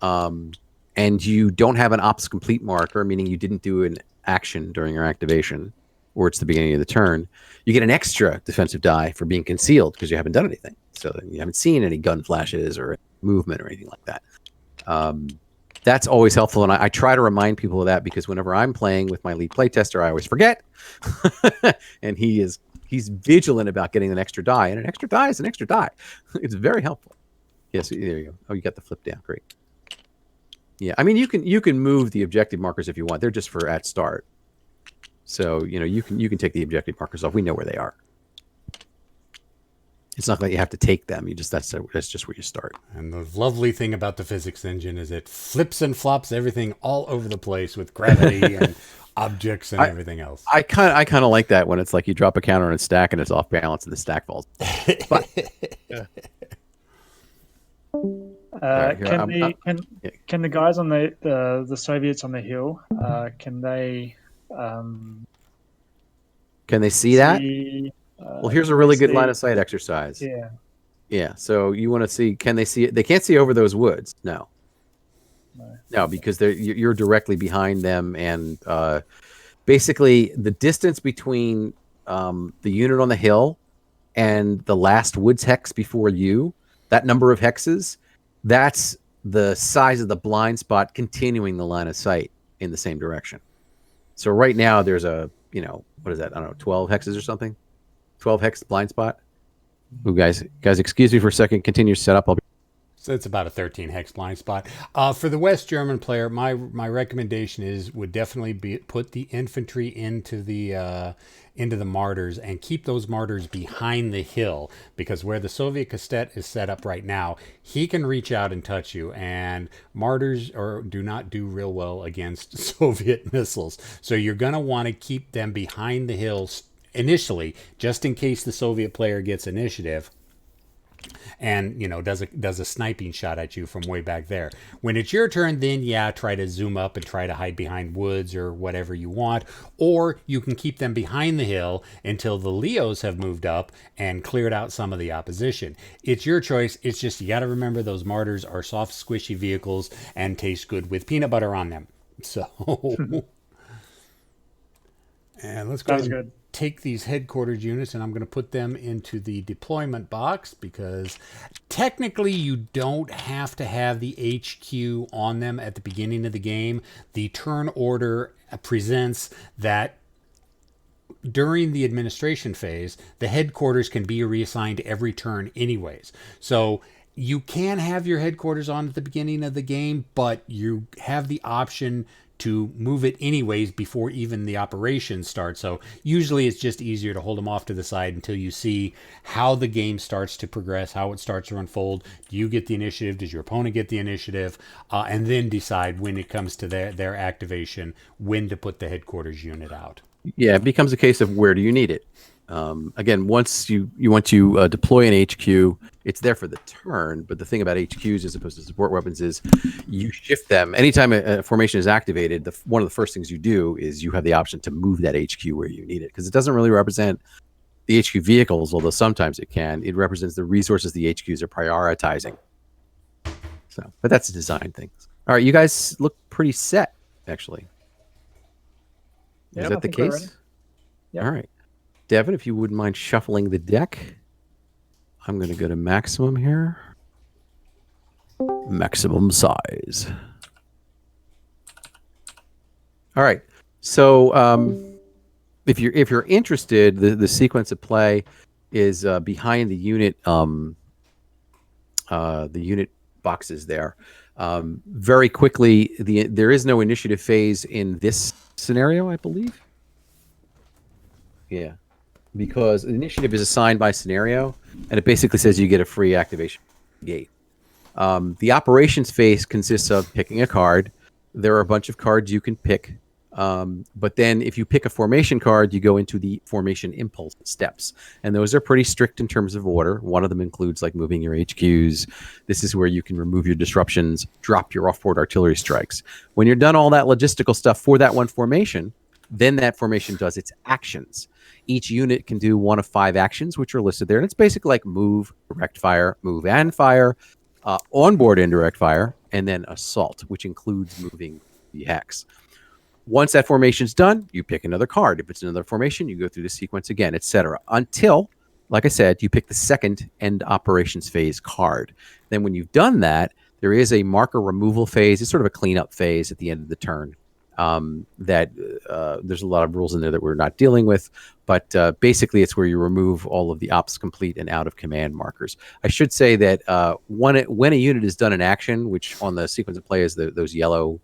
and you don't have an ops complete marker, meaning you didn't do an action during your activation, or it's the beginning of the turn, you get an extra defensive die for being concealed because you haven't done anything. So you haven't seen any gun flashes or movement or anything like that. That's always helpful. And I try to remind people of that because whenever I'm playing with my lead playtester, I always forget. And he's vigilant about getting an extra die. And an extra die is an extra die. It's very helpful. Yes, there you go. Oh, you got the flip down. Great. Yeah, I mean, you can move the objective markers if you want. They're just for at start. So, you can take the objective markers off. We know where they are. It's not like you have to take them. That's just where you start. And the lovely thing about the physics engine is it flips and flops everything all over the place with gravity and objects and everything else. I kind of like that when it's like you drop a counter on a stack and it's off balance and the stack falls. But can the guys on the Soviets on the hill can they see that? Well, here's a really good line of sight exercise. Yeah. Yeah. So you want to see, can they see it? They can't see over those woods. No, because you're directly behind them. And basically the distance between the unit on the hill and the last woods hex before you, that number of hexes, that's the size of the blind spot continuing the line of sight in the same direction. So right now there's a, what is that? I don't know, 12 hexes or something. 12 hex blind spot. Ooh, guys, excuse me for a second. Continue setup. So it's about a 13 hex blind spot. For the West German player, my recommendation would definitely be put the infantry into the martyrs and keep those martyrs behind the hill, because where the Soviet cassette is set up right now, he can reach out and touch you, and martyrs do not do real well against Soviet missiles. So you're going to want to keep them behind the hills initially, just in case the Soviet player gets initiative and does a sniping shot at you from way back there. When it's your turn, then try to zoom up and try to hide behind woods or whatever you want, or you can keep them behind the hill until the Leos have moved up and cleared out some of the opposition. It's your choice. It's just you got to remember those martyrs are soft, squishy vehicles and taste good with peanut butter on them. So and let's go ahead and take these headquarters units, and I'm going to put them into the deployment box, because technically you don't have to have the HQ on them at the beginning of the game. The turn order presents that during the administration phase, the headquarters can be reassigned every turn anyways. So you can have your headquarters on at the beginning of the game, but you have the option to move it anyways before even the operation starts. So usually it's just easier to hold them off to the side until you see how the game starts to progress, how it starts to unfold. Do you get the initiative? Does your opponent get the initiative? And then decide when it comes to their activation, when to put the headquarters unit out. Yeah, it becomes a case of where do you need it. Again, once you want to deploy an HQ, it's there for the turn. But the thing about HQs as opposed to support weapons is you shift them. Anytime a formation is activated, one of the first things you do is you have the option to move that HQ where you need it, because it doesn't really represent the HQ vehicles, although sometimes it can. It represents the resources the HQs are prioritizing. So, but that's a design thing. All right, you guys look pretty set, actually. Yeah, Is I that the think we're case? ready. Yep. All right. Devin, if you wouldn't mind shuffling the deck, I'm going to go to maximum here. Maximum size. All right. So if you're interested, the sequence of play is behind the unit boxes there. Very quickly, there is no initiative phase in this scenario, I believe. Yeah. Because initiative is assigned by scenario, and it basically says you get a free activation gate. The operations phase consists of picking a card. There are a bunch of cards you can pick, but then if you pick a formation card, you go into the formation impulse steps, and those are pretty strict in terms of order. One of them includes like moving your HQs. This is where you can remove your disruptions, drop your off-board artillery strikes. When you're done all that logistical stuff for that one formation, then that formation does its actions. Each unit can do one of 5 actions, which are listed there. And it's basically like move, direct fire, move and fire, onboard indirect fire, and then assault, which includes moving the hex. Once that formation's done, you pick another card. If it's another formation, you go through the sequence again, etc. Until, like I said, you pick the second end operations phase card. Then when you've done that, there is a marker removal phase. It's sort of a cleanup phase at the end of the turn. There's a lot of rules in there that we're not dealing with, but basically it's where you remove all of the ops complete and out of command markers. I should say that when a unit is done in action, which on the sequence of play is those yellow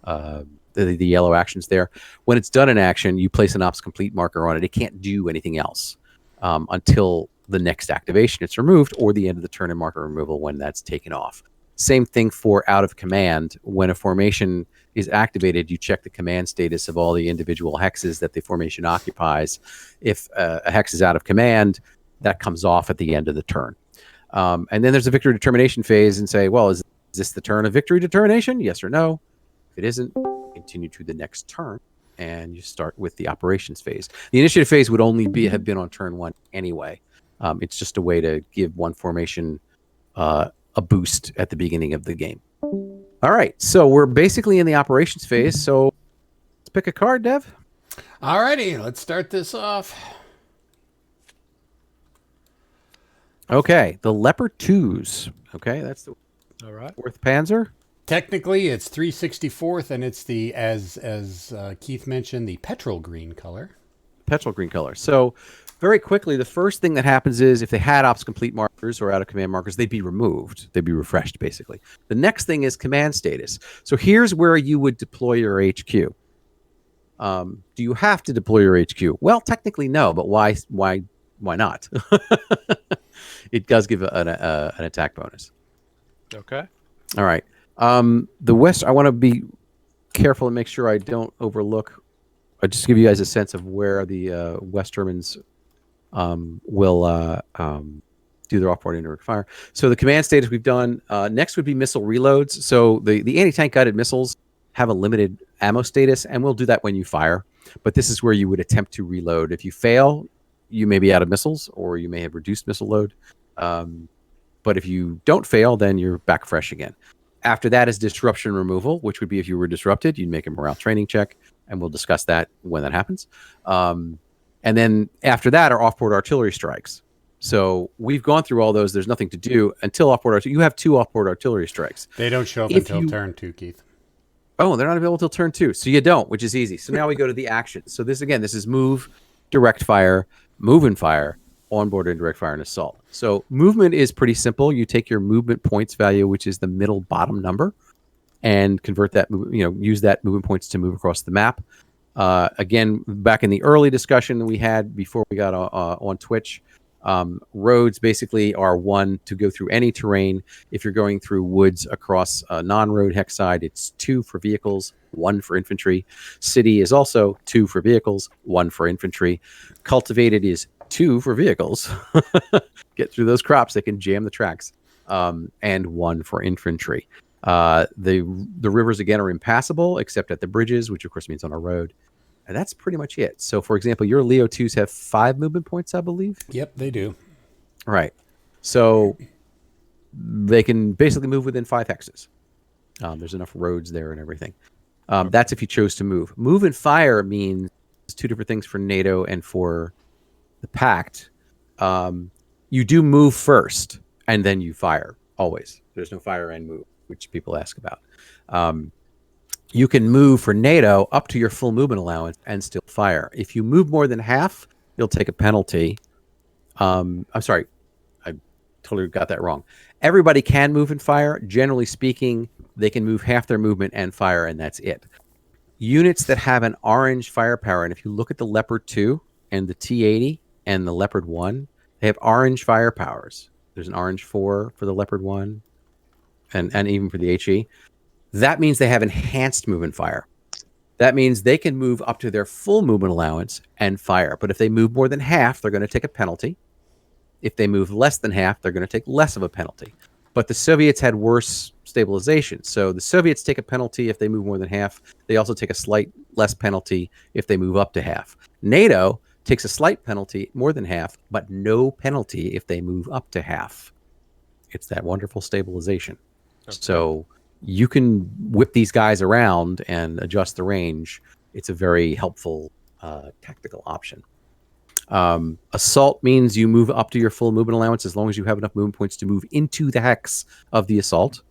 the yellow actions there, when it's done in action, you place an ops complete marker on it. It can't do anything else until the next activation. It's removed, or the end of the turn and marker removal when that's taken off. Same thing for out of command. When a formation is activated, you check the command status of all the individual hexes that the formation occupies. If a hex is out of command, that comes off at the end of the turn. And then there's a victory determination phase and say, well, is this the turn of victory determination? Yes or no. If it isn't, continue to the next turn, and you start with the operations phase. The initiative phase would only have been on turn 1 anyway. It's just a way to give one formation a boost at the beginning of the game. All right, so we're basically in the operations phase. So let's pick a card, Dev. All righty, let's start this off. Okay, the Leopard 2s. Okay, that's the All right. 4th Panzer. Technically, it's 364th, and it's the, as Keith mentioned, the petrol green color. Petrol green color. So very quickly, the first thing that happens is if they had ops complete markers or out of command markers, they'd be removed. They'd be refreshed, basically. The next thing is command status. So here's where you would deploy your HQ. Do you have to deploy your HQ? Well, technically, no, but why not? It does give an attack bonus. Okay. All right. The West, I want to be careful and make sure I don't overlook. I'll just give you guys a sense of where the West Germans will do their off-board indirect fire. So the command status we've done. Next would be missile reloads. So the anti-tank guided missiles have a limited ammo status, and we'll do that when you fire. But this is where you would attempt to reload. If you fail, you may be out of missiles, or you may have reduced missile load. But if you don't fail, then you're back fresh again. After that is disruption removal, which would be if you were disrupted, you'd make a morale training check, and we'll discuss that when that happens. And then after that are off-board artillery strikes. So we've gone through all those. There's nothing to do until off-board artillery. You have 2 off-board artillery strikes. They don't show up until turn 2, Keith. Oh, they're not available until turn 2. So you don't, which is easy. So now we go to the actions. So this is move, direct fire, move and fire, onboard indirect fire, and assault. So movement is pretty simple. You take your movement points value, which is the middle bottom number, and convert that, use that movement points to move across the map. Again, back in the early discussion that we had before we got on Twitch, roads basically are 1 to go through any terrain. If you're going through woods across a non-road hex side, it's 2 for vehicles, 1 for infantry. City is also 2 for vehicles, 1 for infantry. Cultivated is 2 for vehicles. Get through those crops, they can jam the tracks. And 1 for infantry. The rivers again are impassable except at the bridges, which of course means on a road. And that's pretty much it. So, for example, your Leo 2s have 5 movement points, I believe. Yep, they do. Right. So they can basically move within 5 hexes. There's enough roads there and everything. That's if you chose to move. Move and fire means 2 different things for NATO and for the Pact. You do move first, and then you fire, always. There's no fire and move, which people ask about. You can move for NATO up to your full movement allowance and still fire. If you move more than half, you'll take a penalty. I'm sorry, I totally got that wrong. Everybody can move and fire. Generally speaking, they can move half their movement and fire, and that's it. Units that have an orange firepower, and if you look at the Leopard 2 and the T-80 and the Leopard 1, they have orange firepowers. There's an orange 4 for the Leopard 1 and even for the HE. That means they have enhanced movement fire. That means they can move up to their full movement allowance and fire. But if they move more than half, they're going to take a penalty. If they move less than half, they're going to take less of a penalty. But the Soviets had worse stabilization. So the Soviets take a penalty if they move more than half. They also take a slight less penalty if they move up to half. NATO takes a slight penalty more than half, but no penalty if they move up to half. It's that wonderful stabilization. Okay. So you can whip these guys around and adjust the range. It's a very helpful tactical option. Assault means you move up to your full movement allowance as long as you have enough movement points to move into the hex of the assault.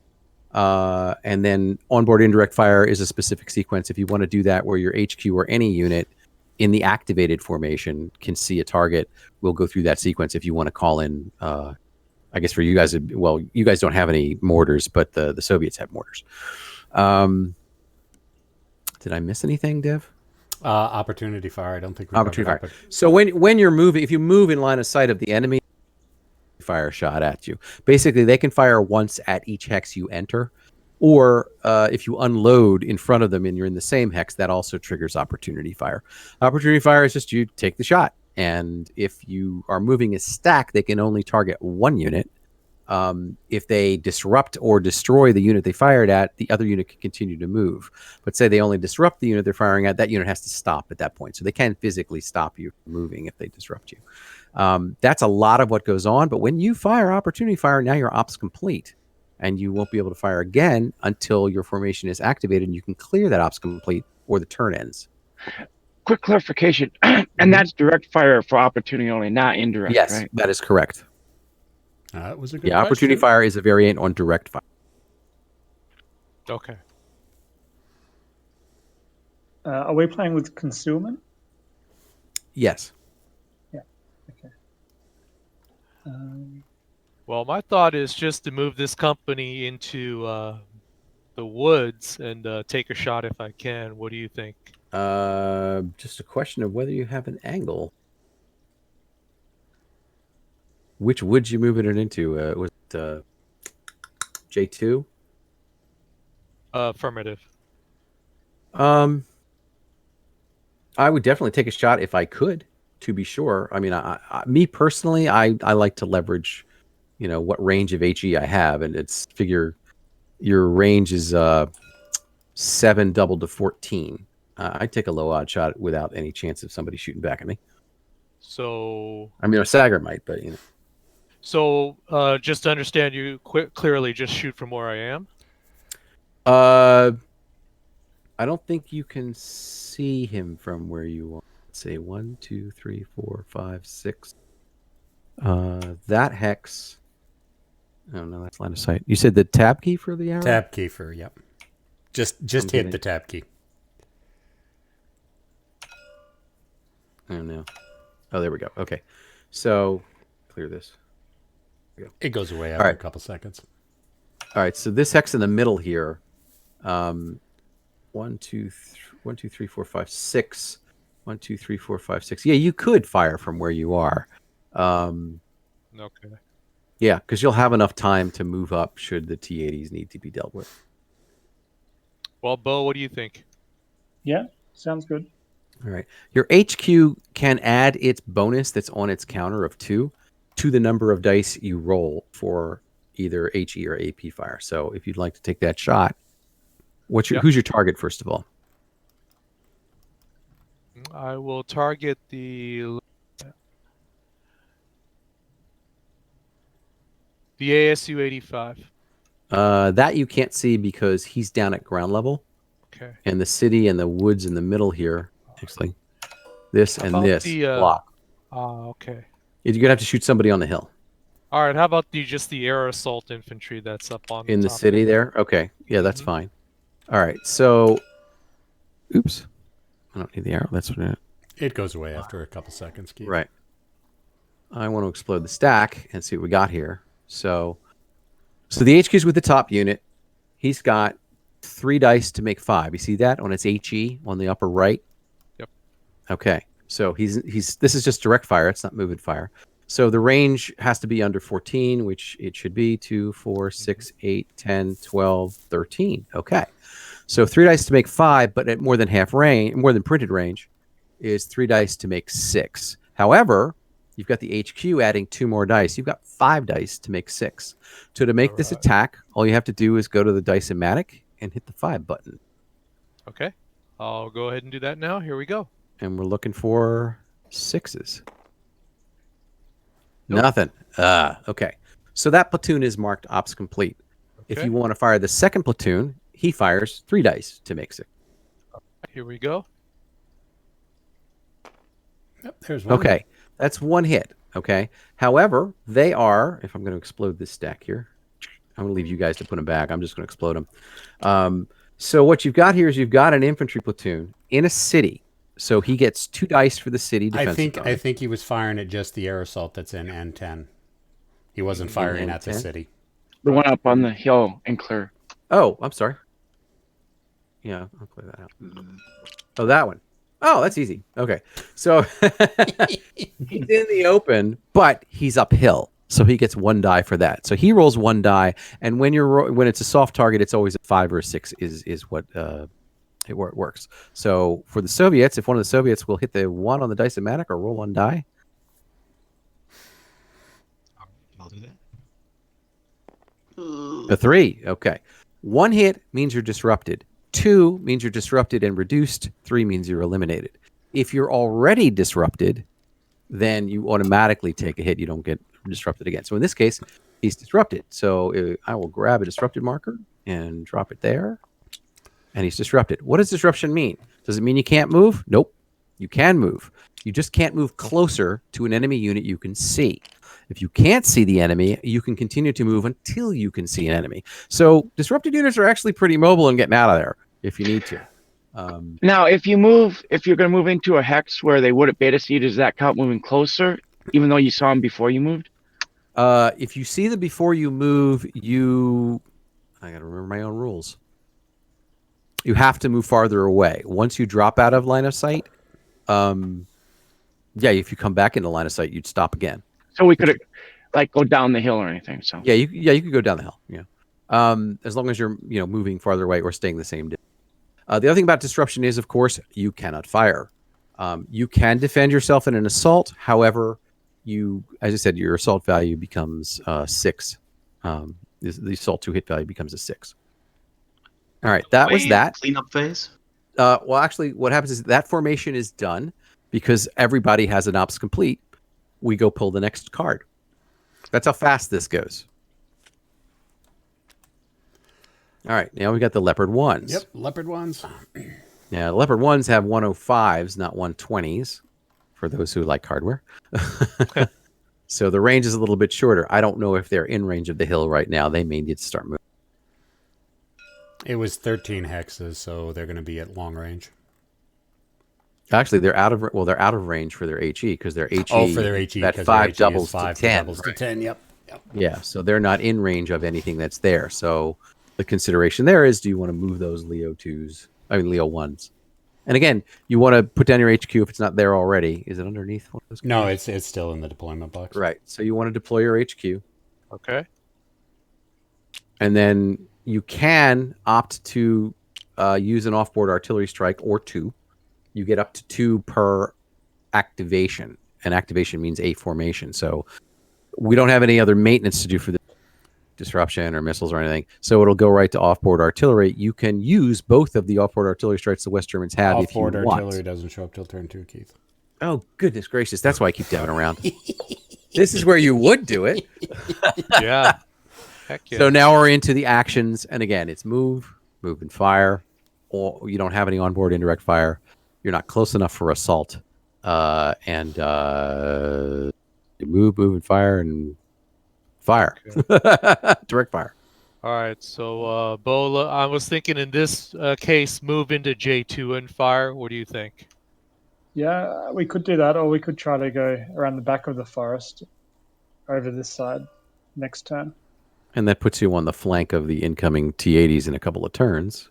And then onboard indirect fire is a specific sequence. If you want to do that where your HQ or any unit in the activated formation can see a target, we'll go through that sequence if you want to call in I guess for you guys, well, you guys don't have any mortars, but the Soviets have mortars. Did I miss anything, Dev? Opportunity fire. I don't think we opportunity fire. So when you're moving, if you move in line of sight of the enemy, fire a shot at you. Basically, they can fire once at each hex you enter, or if you unload in front of them and you're in the same hex, that also triggers opportunity fire. Opportunity fire is just you take the shot. And if you are moving a stack, they can only target 1 unit. If they disrupt or destroy the unit they fired at, the other unit can continue to move. But say they only disrupt the unit they're firing at, that unit has to stop at that point. So they can physically stop you from moving if they disrupt you. That's a lot of what goes on. But when you fire opportunity fire, now your op's complete. And you won't be able to fire again until your formation is activated and you can clear that op's complete or the turn ends. Quick clarification, and that's direct fire for opportunity only, not indirect, yes, right? That is correct. That was a good question. Opportunity fire is a variant on direct fire. Okay. Are we playing with concealment? Yes. Yeah. Okay. Well, my thought is just to move this company into the woods and take a shot if I can. What do you think? Just a question of whether you have an angle. Which would you move it into? Was it J2? Affirmative. I would definitely take a shot if I could, to be sure. I mean, me personally, I like to leverage, what range of HE I have, and it's figure your range is 7 doubled to 14. I'd take a low odd shot without any chance of somebody shooting back at me. So I mean, a Sagger might, but So just to understand you clearly, just shoot from where I am. I don't think you can see him from where you are. Let's say 1, 2, 3, 4, 5, 6. That hex. Oh no, that's line of sight. You said the tab key for the arrow? Tab key for, yep. Just hit the tab key. Oh no. Oh, there we go. Okay. So clear this. It goes away after a couple seconds. All right. So this hex in the middle here, 1, 2, 3, 4, 5, 6. 1, 2, 3, 4, 5, 6. Yeah, you could fire from where you are. Okay. Yeah, because you'll have enough time to move up should the T-80s need to be dealt with. Well, Bo, what do you think? Yeah, sounds good. All right. Your HQ can add its bonus that's on its counter of 2 to the number of dice you roll for either HE or AP fire. So if you'd like to take that shot, who's your target, first of all? I will target the ASU 85. That you can't see because he's down at ground level. Okay. And the city and the woods in the middle here, actually, this and this block. Okay. You're going to have to shoot somebody on the hill. All right. How about just the air assault infantry that's up on in the top city there? Okay. Yeah, that's fine. All right. So, oops. I don't need the arrow. That's what it goes away after a couple seconds, Keith. Right. I want to explode the stack and see what we got here. So the HQ is with the top unit. He's got 3 dice to make 5. You see that on its HE on the upper right? Yep. Okay. So this is just direct fire. It's not movement fire. So the range has to be under 14, which it should be 2, 4, 6, 8, 10, 12, 13. Okay. So 3 dice to make 5, but at more than half range, more than printed range, is 3 dice to make 6. However, you've got the HQ adding 2 more dice. You've got 5 dice to make 6. So to make this attack, all you have to do is go to the Dice-O-Matic and hit the 5 button. Okay. I'll go ahead and do that now. Here we go. And we're looking for 6s. Nope. Nothing. Okay. So that platoon is marked ops complete. Okay. If you want to fire the second platoon, he fires 3 dice to make 6. Here we go. Yep, there's one. Okay. That's 1 hit. Okay. However, they are, if I'm going to explode this stack here, I'm going to leave you guys to put them back. I'm just going to explode them. So what you've got here is you've got an infantry platoon in a city. So he gets 2 dice for the city defense. I think he was firing at just the air assault that's in N10. He wasn't firing at the city. The one up on the hill in Clear. Oh, I'm sorry. Yeah, I'll clear that out. Oh, that one. Oh, that's easy. Okay. So he's in the open, but he's uphill. So he gets 1 die for that. So he rolls 1 die, and when it's a soft target, it's always a 5 or a 6 is what it works. So for the Soviets, if one of the Soviets will hit the 1 on the Dice-O-Matic or roll 1 die. I'll do that. A 3. Okay. 1 hit means you're disrupted. 2 means you're disrupted and reduced. 3 means you're eliminated. If you're already disrupted, then you automatically take a hit. You don't get disrupted again. So in this case, he's disrupted. So I will grab a disrupted marker and drop it there. And he's disrupted. What does disruption mean? Does it mean you can't move? Nope. You can move. You just can't move closer to an enemy unit you can see. If you can't see the enemy, you can continue to move until you can see an enemy. So disrupted units are actually pretty mobile and getting out of there if you need to. Now, if you're going to move into a hex where they wouldn't beta see, does that count moving closer, even though you saw them before you moved? If you see them before you move, I got to remember my own rules. You have to move farther away. Once you drop out of line of sight, if you come back into line of sight, you'd stop again. So we could go down the hill or anything. So you could go down the hill. Yeah, as long as you're moving farther away or staying the same distance. The other thing about disruption is, of course, you cannot fire. You can defend yourself in an assault. However, as I said, your assault value becomes 6. The assault 2 hit value becomes a 6. All right, that was that. Cleanup phase? Well, actually, what happens is that formation is done because everybody has an ops complete. We go pull the next card. That's how fast this goes. All right, now we got the Leopard 1s. Yep, Leopard 1s. Yeah, Leopard 1s have 105s, not 120s, for those who like hardware. So the range is a little bit shorter. I don't know if they're in range of the hill right now. They may need to start moving. It was 13 hexes, so they're going to be at long range. Actually, they're out of range for their HE because their HE. Oh, for their HE. That 5 doubles 5 to 10. doubles to 10. Yep. Yeah, so they're not in range of anything that's there. So the consideration there is, do you want to move those Leo 1s? And again, you want to put down your HQ if it's not there already. Is it underneath one of those? No, it's still in the deployment box. Right. So you want to deploy your HQ. Okay. And then you can opt to use an offboard artillery strike or 2. You get up to 2 per activation. And activation means a formation. So we don't have any other maintenance to do for the disruption or missiles or anything. So it'll go right to offboard artillery. You can use both of the offboard artillery strikes the West Germans have if you want. Offboard artillery doesn't show up till turn 2, Keith. Oh, goodness gracious. That's why I keep dabbing around. This is where you would do it. Yeah. Heck yeah. So now we're into the actions. And again, it's move and fire. Or you don't have any onboard indirect fire. You're not close enough for assault. You move and fire and fire. Okay. Direct fire. All right. So, Bola, I was thinking in this case, move into J2 and fire. What do you think? Yeah, we could do that, or we could try to go around the back of the forest over this side next turn. And that puts you on the flank of the incoming T-80s in a couple of turns.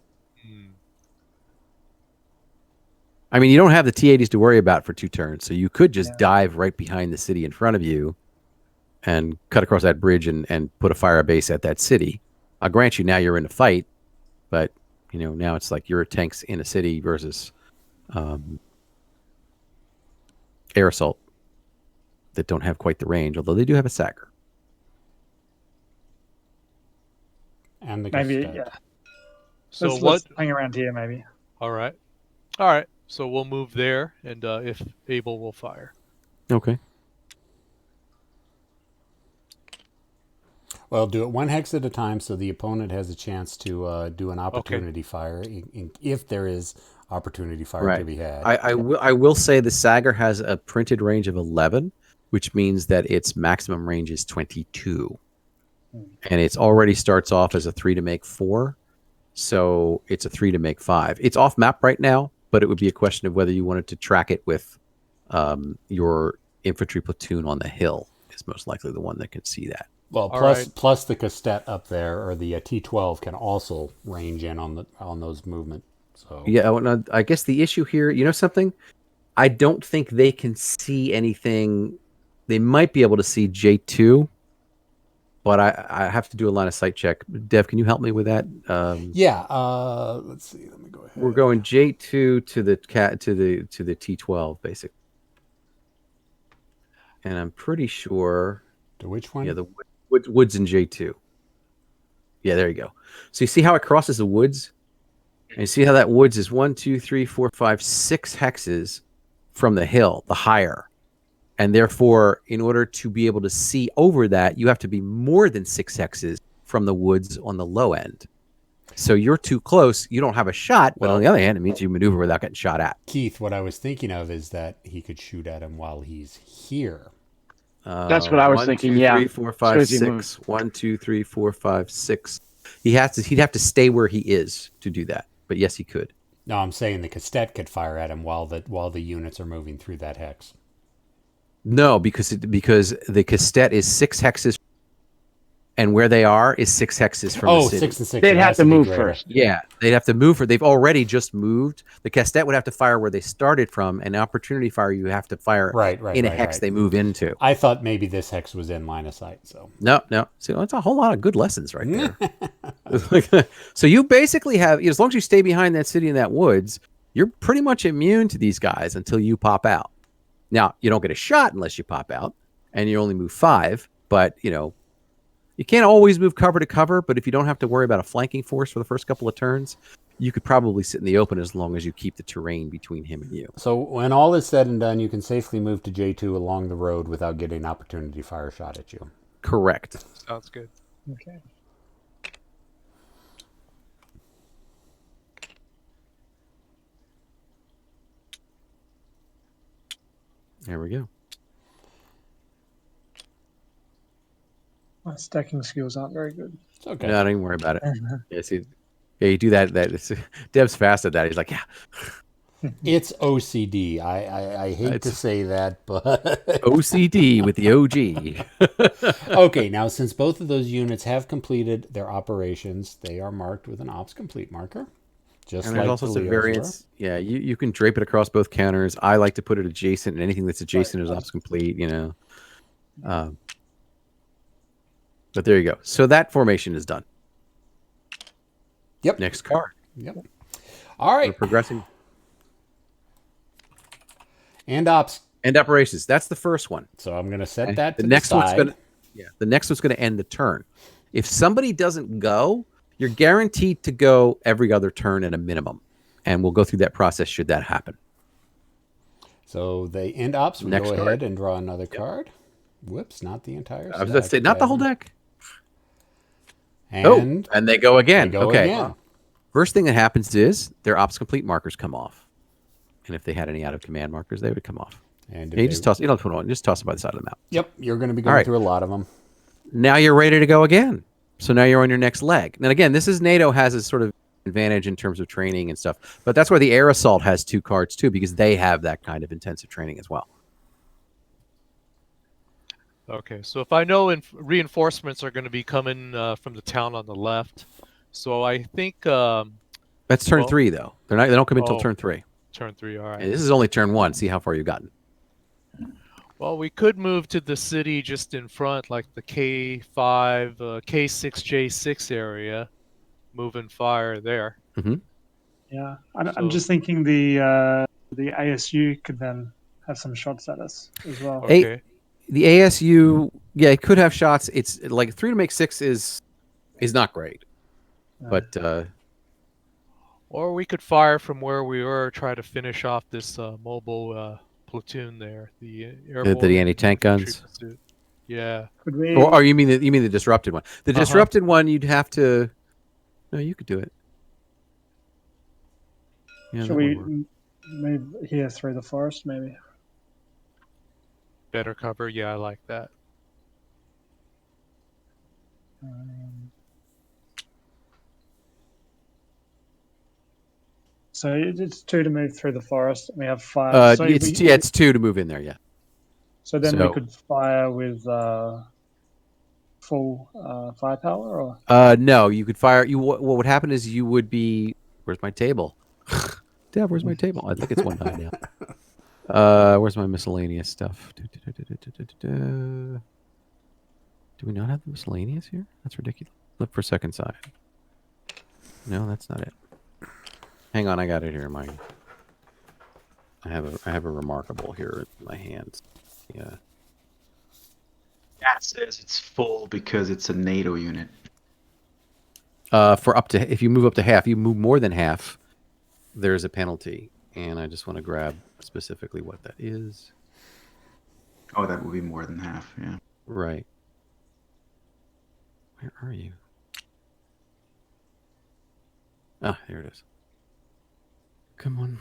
I mean, you don't have the T-80s to worry about for 2 turns, so you could just dive right behind the city in front of you and cut across that bridge and put a fire base at that city. I'll grant you now you're in a fight, but now it's like your tanks in a city versus air assault that don't have quite the range, although they do have a Sager. And the maybe, Gestalt. yeah. So let's hang around here, maybe. All right. So we'll move there, and if able, we'll fire. Okay. Well, do it 1 hex at a time so the opponent has a chance to do an opportunity fire if there is opportunity fire to be had. I will say the Sager has a printed range of 11, which means that its maximum range is 22. And it already starts off as a 3 to make 4. So it's a 3 to make 5. It's off map right now, but it would be a question of whether you wanted to track it with your infantry platoon on the hill is most likely the one that can see that. Well, plus the Cassette up there, or the T12 can also range in on those movement. So yeah, well, I guess the issue here, something? I don't think they can see anything. They might be able to see J2, but I have to do a line of sight check. Dev, can you help me with that? Let's see. Let me go ahead. We're going J2 to the T12 basically, and I'm pretty sure. To which one? Yeah, the woods in J2. Yeah, there you go. So you see how it crosses the woods, and you see how that woods is 1, 2, 3, 4, 5, 6 hexes from the hill, the higher. And therefore, in order to be able to see over that, you have to be more than 6 hexes from the woods on the low end. So you're too close. You don't have a shot, but on the other hand, it means you maneuver without getting shot at. Keith, what I was thinking of is that he could shoot at him while he's here. That's what I was thinking. 1, 2, 3, yeah. 4, 5, 6. 1, 2, 3, 4, 5, 6. He'd have to stay where he is to do that. But yes, he could. No, I'm saying the Cassette could fire at him while the units are moving through that hex. No, because the Cassette is 6 hexes, and where they are is 6 hexes from the city. 6 and 6. They'd have to move first. Yeah, they'd have to move. They've already just moved. The Cassette would have to fire where they started from, and opportunity fire you have to fire in a hex they move into. I thought maybe this hex was in line of sight. So no. See, that's a whole lot of good lessons right there. So you basically have, as long as you stay behind that city in that woods, you're pretty much immune to these guys until you pop out. Now, you don't get a shot unless you pop out, and you only move 5, but, you can't always move cover to cover, but if you don't have to worry about a flanking force for the first couple of turns, you could probably sit in the open as long as you keep the terrain between him and you. So when all is said and done, you can safely move to J2 along the road without getting an opportunity fire shot at you. Correct. Sounds good. Okay. There we go. My stacking skills aren't very good. It's okay. No, don't even worry about it. Yeah, you do that. Dev's fast at that. He's like, yeah. It's OCD. I hate to It's- say that, but OCD with the OG. okay. Now, since both of those units have completed their operations, they are marked with an ops complete marker, just And there's like all the sorts of Leos variants. Yeah, you can drape it across both counters. I like to put it adjacent, and anything that's adjacent is ops complete, you know. But there you go. So that formation is done. Yep. Next card. Yep. All We're right. progressing. And ops. End operations. That's the first one. So I'm going to set Okay. that to The next one's side. going to the next one's going to end the turn. If somebody doesn't go, you're guaranteed to go every other turn at a minimum. And we'll go through that process should that happen. So they end ops. We Next go card. ahead and draw another card. Whoops, not the entire I was going to say, not the whole deck. And And they go again. they go Okay. again. First thing that happens is their ops complete markers come off. And if they had any out of command markers, they would come off. And You just toss. You don't put them on. Just toss them by the side of the map. Yep, you're going to be going right. through a lot of them. Now you're ready to go again. So now you're on your next leg. And again, this is NATO has a sort of advantage in terms of training and stuff. But that's why the Air Assault has 2 cards too, because they have that kind of intensive training as well. Okay, so if I know reinforcements are going to be coming from the town on the left, so I think That's turn 3 though. They don't come until Oh. turn 3. turn 3. All right. And this is only turn 1. See how far you've gotten. Well, we could move to the city just in front, like the K5, K6J6 area, moving fire there. Yeah, I'm So- just thinking the ASU could then have some shots at us as well. Okay. The ASU, yeah, it could have shots. It's like 3 to make 6 is not great. But Or we could fire from where we were, try to finish off this mobile platoon there. The airborne the anti-tank infantry guns. platoon. Yeah. Could we? Or you mean the disrupted one? The disrupted one, you'd have to. No, you could do it. Yeah, Should that we would work. move here through the forest, maybe? Better cover. Yeah, I like that. So it's 2 to move through the forest. And we have 5. It's 2 to move in there. Yeah. So then so- we could fire with full firepower, or No, you could fire. What would happen is you would be. Where's my table? Dad, where's my table? I think it's 1 9 now. Where's my miscellaneous stuff? Do we not have the miscellaneous here? That's ridiculous. Look for second side. No, that's not it. Hang on, I got it here in my. I have a remarkable here in my hands. Yeah. That says it's full because it's a NATO unit. For up to, if you move up to half, you move more than half, there's a penalty. And I just want to grab specifically what that is. Oh, that would be more than half, yeah. Right. Where are you? Ah, there it is. Come on.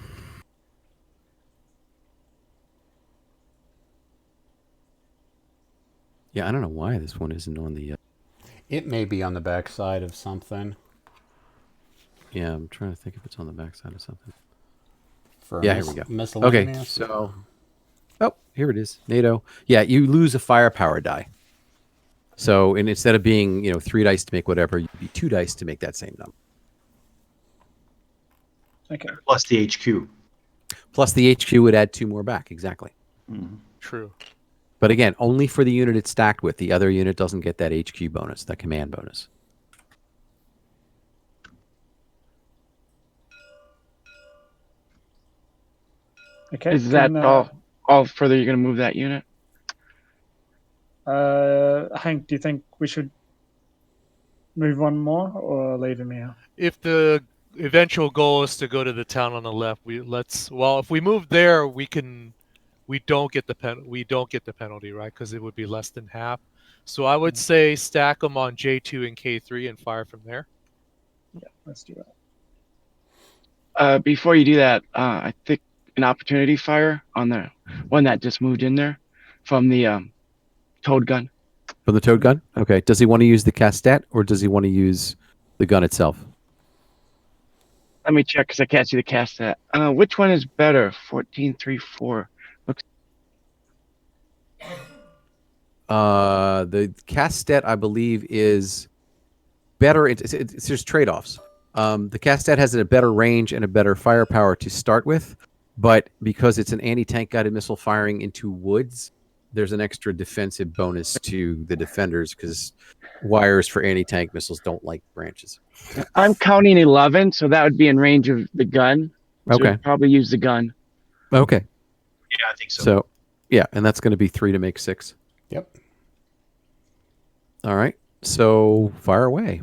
Yeah, I don't know why this one isn't on the. It may be on the back side of something. Yeah, I'm trying to think if it's on the backside of something. For Yeah, here we go. Okay, Miscellaneous. so. Oh, here it is. NATO. Yeah, you lose a firepower die. So, and instead of being, 3 dice to make whatever, you'd be 2 dice to make that same number. okay. Plus the HQ. Plus the HQ would add 2 more back. Exactly. Mhm. True. But again, only for the unit it's stacked with. The other unit doesn't get that HQ bonus, that command bonus. Okay. Is that can, all further you're going to move that unit? Hank, do you think we should move one more or leave him here? If the eventual goal is to go to the town on the left, if we move there, we don't get the penalty, right? Because it would be less than half. So I would say stack them on J2 and K3 and fire from there. Yeah, let's do that. Before you do that, I think an opportunity fire on the one that just moved in there from the towed gun. From the towed gun? Okay. Does he want to use the castet or does he want to use the gun itself? Let me check because I can't see the cast stat. Which one is better? 14.3.4. The cast stat, I believe, is better. It's just trade-offs. The cast stat has a better range and a better firepower to start with, but because it's an anti-tank guided missile firing into woods, there's an extra defensive bonus to the defenders because wires for anti-tank missiles don't like branches. I'm counting 11, so that would be in range of the gun. So Okay. we'd probably use the gun. Okay. Yeah, I think so. So, yeah, and that's going to be 3 to make 6. Yep. All right. So, fire away.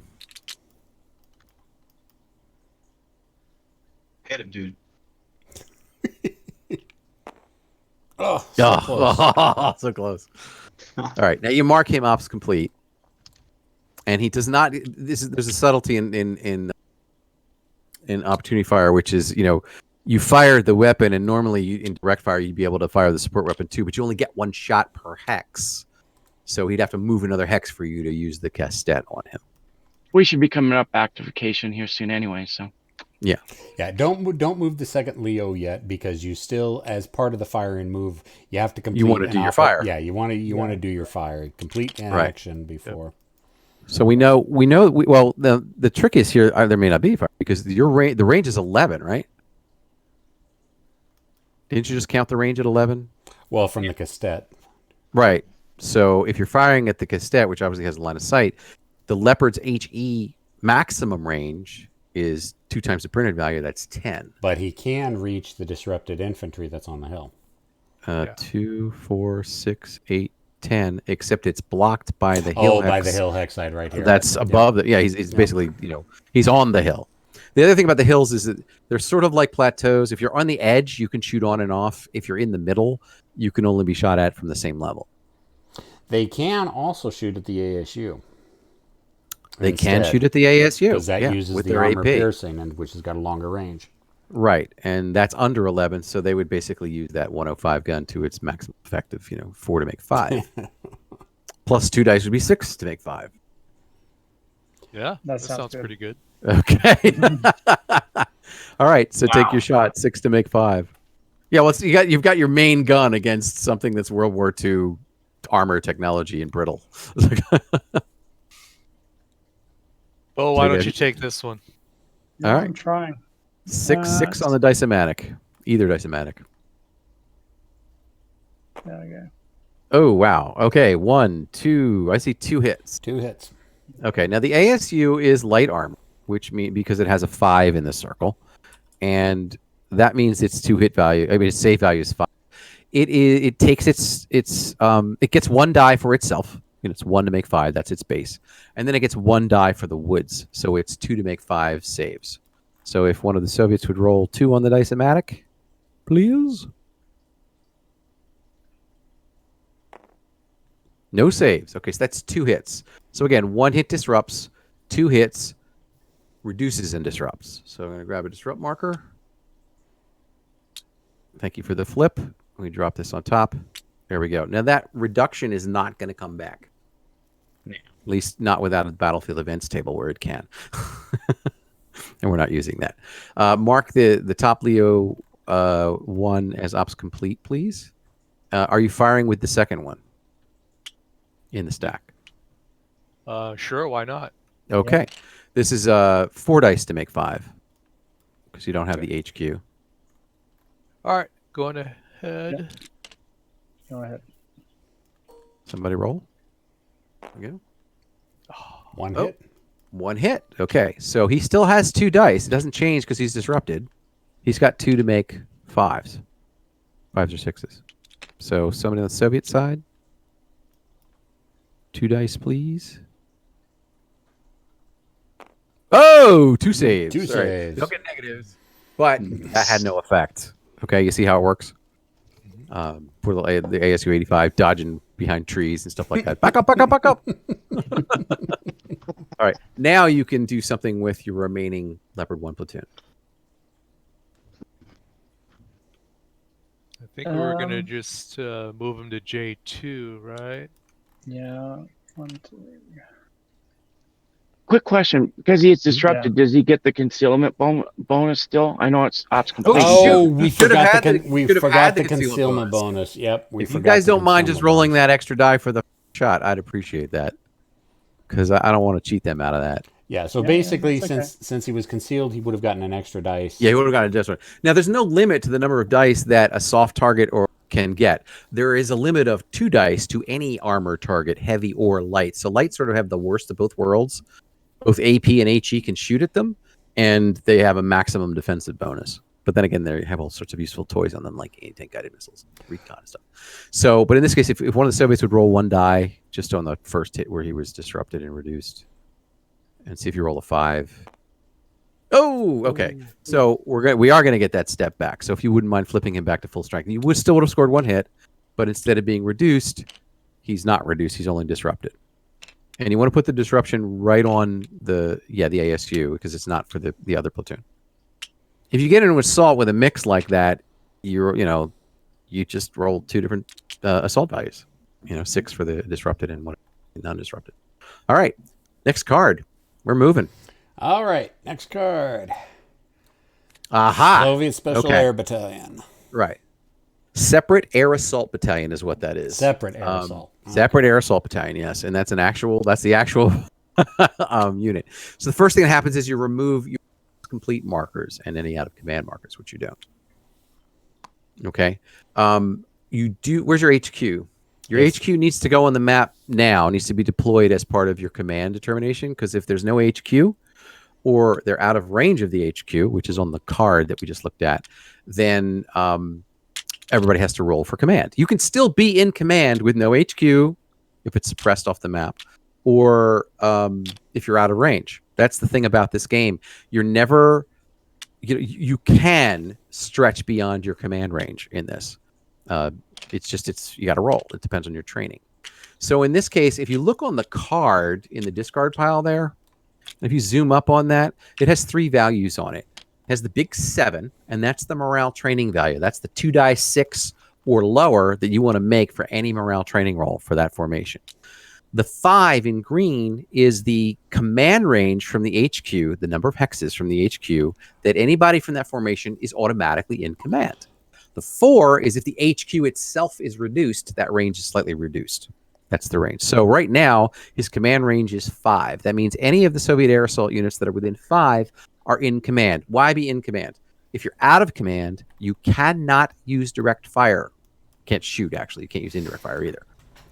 Hit him, dude. Oh, so close. So close. All right. Now you mark him ops complete. And he does not. There's a subtlety in opportunity fire, which is, you fire the weapon, and normally in direct fire you'd be able to fire the support weapon too, but you only get 1 shot per hex. So he'd have to move another hex for you to use the cast stat on him. We should be coming up activation here soon anyway, so. Yeah. Yeah, don't move the second Leo yet, because you still, as part of the firing move, you have to complete. You want to do your fire. Yeah, you want to do your fire, complete an action before. So we know. Well, the trick is here. There may not be fire because the range is 11, right? Didn't you just count the range at 11? Well, from the cassette. Right. So if you're firing at the cassette, which obviously has a line of sight, the Leopard's HE maximum range is 2 times the printed value. That's 10. But he can reach the disrupted infantry that's on the hill. 2, 4, 6, 8, 10. Except it's blocked by the hill. By the hill hex side right here. That's above the. Yeah, he's basically he's on the hill. The other thing about the hills is that they're sort of like plateaus. If you're on the edge, you can shoot on and off. If you're in the middle, you can only be shot at from the same level. They can also shoot at the ASU. They can shoot at the ASU because that uses with the their armor AP. piercing, and which has got a longer range. Right, and that's under 11, so they would basically use that 105 gun to its maximum effective, 4 to make 5. Plus 2 dice would be 6 to make 5. Yeah, that sounds sounds good. pretty good. Okay. All right, so take your shot, 6 to make 5. Yeah, well, you've got your main gun against something that's World War II armor technology and brittle. Oh, why don't you take this one? All right. I'm trying. 6 on the dice-o-matic. Either dice-o-matic. There we go. Oh, wow. Okay, 1, 2. I see 2 hits. 2 hits. Okay, now the ASU is light armor, which means because it has a 5 in the circle, and that means its 2 hit value. I mean, its save value is 5. It takes it gets 1 die for itself. It's 1 to make 5. That's its base, and then it gets 1 die for the woods. So it's 2 to make 5 saves. So if one of the Soviets would roll 2 on the dice-o-matic, please. No saves. Okay, so that's 2 hits. So again, 1 hit disrupts, 2 hits reduces and disrupts. So I'm going to grab a disrupt marker. Thank you for the flip. Let me drop this on top. There we go. Now that reduction is not going to come back. Yeah. At least not without a battlefield events table where it can. And we're not using that. Mark the top Leo 1 as ops complete, please. Are you firing with the second one in the stack? Sure, why not? Okay. Yeah. This is 4 dice to make 5 because you don't have the HQ. All right, going ahead. Yep. Go ahead. Somebody roll. There we go. 1 hit. 1 hit. Okay, so he still has 2 dice. It doesn't change because he's disrupted. He's got 2 to make 5s. 5s or 6s. So somebody on the Soviet side. 2 dice, please. Oh, 2 saves. 2 saves. Don't get negatives. But that had no effect. Okay, you see how it works? For the ASU 85 dodging behind trees and stuff like that. Back up, back up, back up. All right, now you can do something with your remaining Leopard 1 platoon. I think we were going to just move him to J2, right? Yeah. 1, 2. quick question: because he is disrupted, does he get the concealment bonus still? I know it's ops complete. Oh, shoot. we Should have forgot had we should have forgot had the concealment bonus. Yep, we If you forgot guys the don't mind just concealment rolling bonus. that extra die for the shot, I'd appreciate that, because I don't want to cheat them out of that. Yeah, so Yeah, basically, that's okay. since he was concealed, he would have gotten an extra dice. Yeah, you would have got a different. Now, there's no limit to the number of dice that a soft target or can get. There is a limit of 2 dice to any armor target, heavy or light. So light sort of have the worst of both worlds. Both AP and HE can shoot at them, and they have a maximum defensive bonus. But then again, they have all sorts of useful toys on them, like anti-tank guided missiles, recon and stuff. So, but in this case, if one of the Soviets would roll 1 die just on the first hit where he was disrupted and reduced, and see if you roll a 5. Oh, okay. So we are gonna get that step back. So if you wouldn't mind flipping him back to full strength, you would still would have scored 1 hit, but instead of being reduced, he's not reduced. He's only disrupted. And you want to put the disruption right on the ASU, because it's not for the other platoon. If you get into assault with a mix like that, you just roll 2 different assault values. 6 for the disrupted and 1 non-disrupted. All right, next card. We're moving. All right, next card. Aha. Soviet Special Air Battalion. Right. Separate Air Assault Battalion is what that is. Separate Air Assault. Separate Air Assault Battalion, yes. And that's the actual unit. So the first thing that happens is you remove your complete markers and any out of command markers, which you don't. Okay. Where's your HQ? Your HQ needs to go on the map now, needs to be deployed as part of your command determination, because if there's no HQ, or they're out of range of the HQ, which is on the card that we just looked at, then everybody has to roll for command. You can still be in command with no HQ if it's suppressed off the map, or if you're out of range. That's the thing about this game. You're never, you can stretch beyond your command range in this. You got to roll. It depends on your training. So in this case, if you look on the card in the discard pile there, if you zoom up on that, it has 3 values on it. It has the big 7, and that's the morale training value. That's the 2 die 6 or lower that you want to make for any morale training roll for that formation. The 5 in green is the command range from the HQ, the number of hexes from the HQ, that anybody from that formation is automatically in command. The 4 is if the HQ itself is reduced, that range is slightly reduced. That's the range. So right now, his command range is 5. That means any of the Soviet air assault units that are within 5 are in command. Why be in command? If you're out of command, you cannot use direct fire. Can't shoot, actually. You can't use indirect fire either.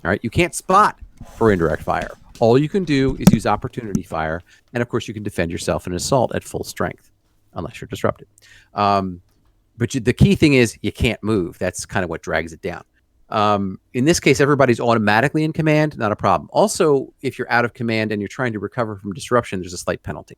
All right? You can't spot for indirect fire. All you can do is use opportunity fire. And, of course, you can defend yourself in assault at full strength, unless you're disrupted. But the key thing is you can't move. That's kind of what drags it down. In this case, everybody's automatically in command, not a problem. Also, if you're out of command and you're trying to recover from disruption, there's a slight penalty.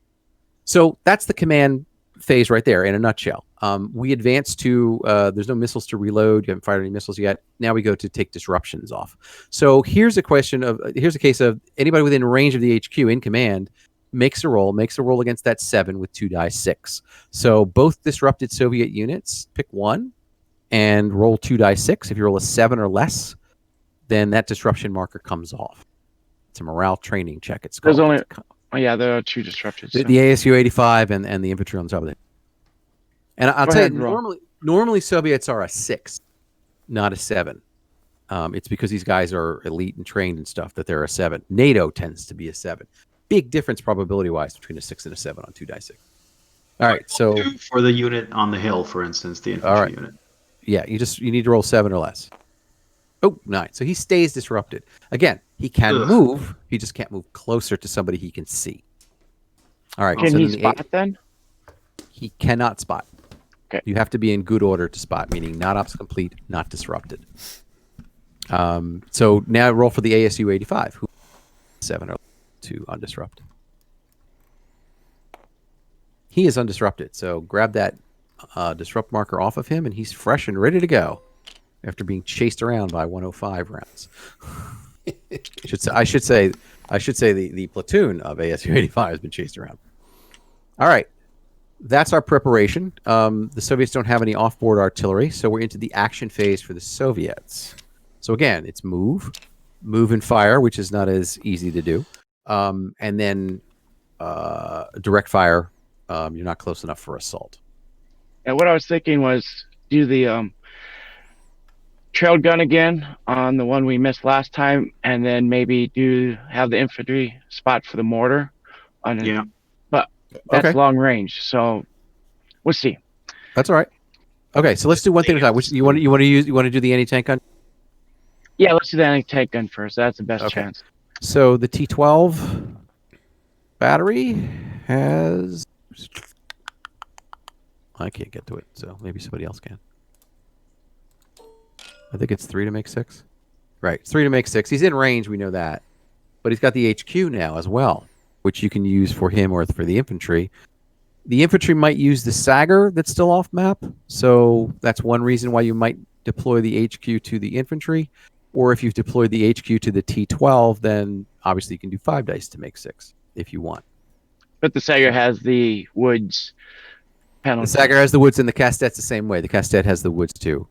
So that's the command phase right there in a nutshell. We advance to, there's no missiles to reload. You haven't fired any missiles yet. Now we go to take disruptions off. So here's a case of anybody within range of the HQ in command makes a roll against that 7 with 2 die 6. So both disrupted Soviet units, pick 1 and roll 2 die 6. If you roll a 7 or less, then that disruption marker comes off. It's a morale training check. It's called. There are 2 disruptions. The ASU 85 and the infantry on top of it. And I'll tell you, normally Soviets are a 6, not a 7. It's because these guys are elite and trained and stuff that they're a 7. NATO tends to be a 7. Big difference probability-wise between a 6 and a 7 on 2 die 6. All right, so for the unit on the hill, for instance, the infantry unit. Yeah, you need to roll 7 or less. Oh, 9. So he stays disrupted. Again, he can move. He just can't move closer to somebody he can see. All right. Can he spot then? He cannot spot. Okay. You have to be in good order to spot, meaning not ops complete, not disrupted. So now roll for the ASU 85, who 7 or to undisrupted. He is undisrupted, so grab that disrupt marker off of him, and he's fresh and ready to go after being chased around by 105 rounds. I should say the platoon of ASU 85 has been chased around. All right. That's our preparation. The Soviets don't have any off-board artillery, so we're into the action phase for the Soviets. So again, it's move and fire, which is not as easy to do. And then direct fire. You're not close enough for assault. And what I was thinking was do the trailed gun again on the one we missed last time, and then maybe have the infantry spot for the mortar on it. Yeah. But that's Okay. long range, so we'll see. That's all right. Okay, so let's do one thing at a time. Which you want to do the anti-tank gun? Yeah, let's do the anti-tank gun first. That's the best Okay. chance. So the T12 battery has. I can't get to it, so maybe somebody else can. I think it's 3 to make 6. Right, it's 3 to make 6. He's in range, we know that. But he's got the HQ now as well, which you can use for him or for the infantry. The infantry might use the Sagger that's still off map, so that's one reason why you might deploy the HQ to the infantry. Or if you've deployed the HQ to the T12, then obviously you can do 5 dice to make 6 if you want. But the Sager has the woods penalty. The Sagger has the woods, and the Castet's the same way. The Castet has the woods too,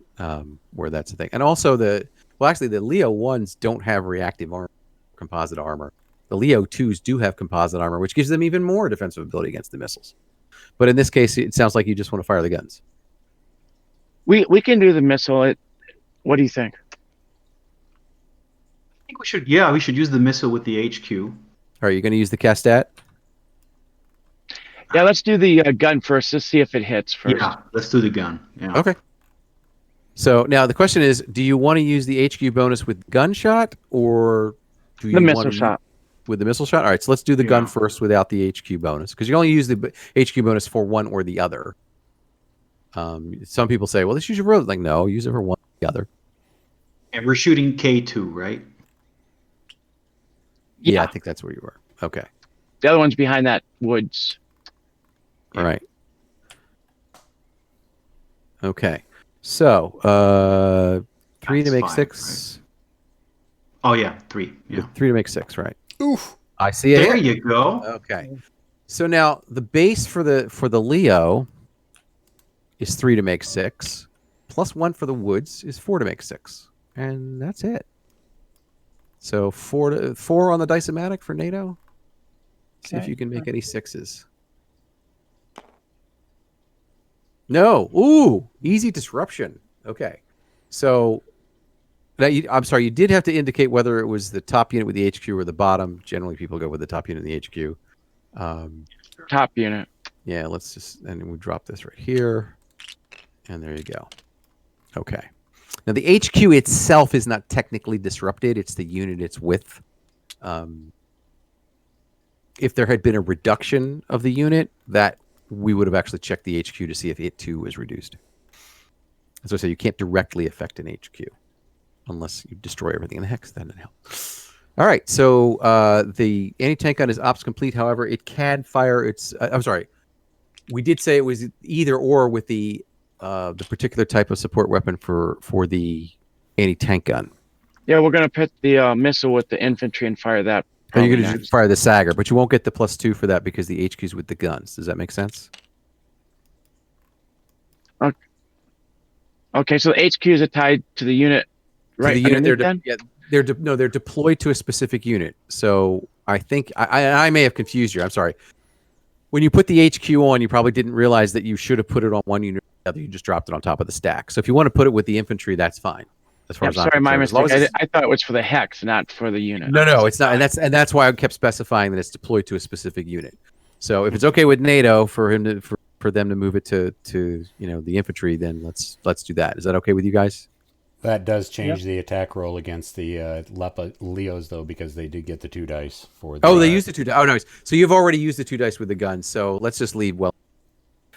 where that's the thing. And also the Leo 1s don't have reactive armor, composite armor. The Leo 2s do have composite armor, which gives them even more defensive ability against the missiles. But in this case, it sounds like you just want to fire the guns. We can do the missile. What do you think? I think we should. Yeah, we should use the missile with the HQ. Are you going to use the Castet? Yeah, let's do the gun first. Let's see if it hits first. Yeah, let's do the gun. Yeah. Okay. So now the question is, do you want to use the HQ bonus with gunshot, or do you The want missile to shot. with the missile shot? All right, so let's do the gun Yeah. first without the HQ bonus, because you only use the HQ bonus for one or the other. Some people say, well, let's use your road. Like, no, use it for one or the other. And we're shooting K2, right? Yeah, I think that's where you were. Okay. The other one's behind that woods. All right. Okay. So, 3 to That's make fine, 6. Oh yeah, 3. Yeah. 3 to make 6, right? Oof. I see it. There you go. Okay. So now the base for the Leo is 3 to make 6, plus 1 for the woods is 4 to make 6, and that's it. So 4 on the Dice-O-Matic for NATO. See if Okay. you can make any 6s. No. Ooh, easy disruption. Okay. So I'm sorry, you did have to indicate whether it was the top unit with the HQ or the bottom. Generally, people go with the top unit in the HQ. Top unit. Yeah, let's just, and we drop this right here. And there you go. Okay. Now, the HQ itself is not technically disrupted. It's the unit it's with. If there had been a reduction of the unit, that we would have actually checked the HQ to see if it too was reduced. As I say, you can't directly affect an HQ unless you destroy everything in the hex. Then it helps. All right, so the anti-tank gun is ops complete. However, it can fire its. I'm sorry, we did say it was either or with the particular type of support weapon for the anti-tank gun. Yeah, we're gonna put the missile with the infantry and fire that. Are you probably going to next. fire the Sagger, but you won't get the +2 for that because the HQ's with the guns. Does that make sense? Okay, so the HQs are tied to the unit, right? To the unit, underneath then? they're deployed to a specific unit. So I think I may have confused you. I'm sorry. When you put the HQ on, you probably didn't realize that you should have put it on one unit or the other. You just dropped it on top of the stack. So if you want to put it with the infantry, that's fine. As far Yep, as I'm sorry, my concerned. As long mistake. as I thought it was for the hex, not for the unit. No, it's not, and that's why I kept specifying that it's deployed to a specific unit. So if it's okay with NATO for them to move it to the infantry, then let's do that. Is that okay with you guys? That does change the attack roll against the Leos, though, because they did get the 2 dice for the... Oh, they used the 2 dice. Oh, no. So you've already used the 2 dice with the gun. So let's just leave. Well,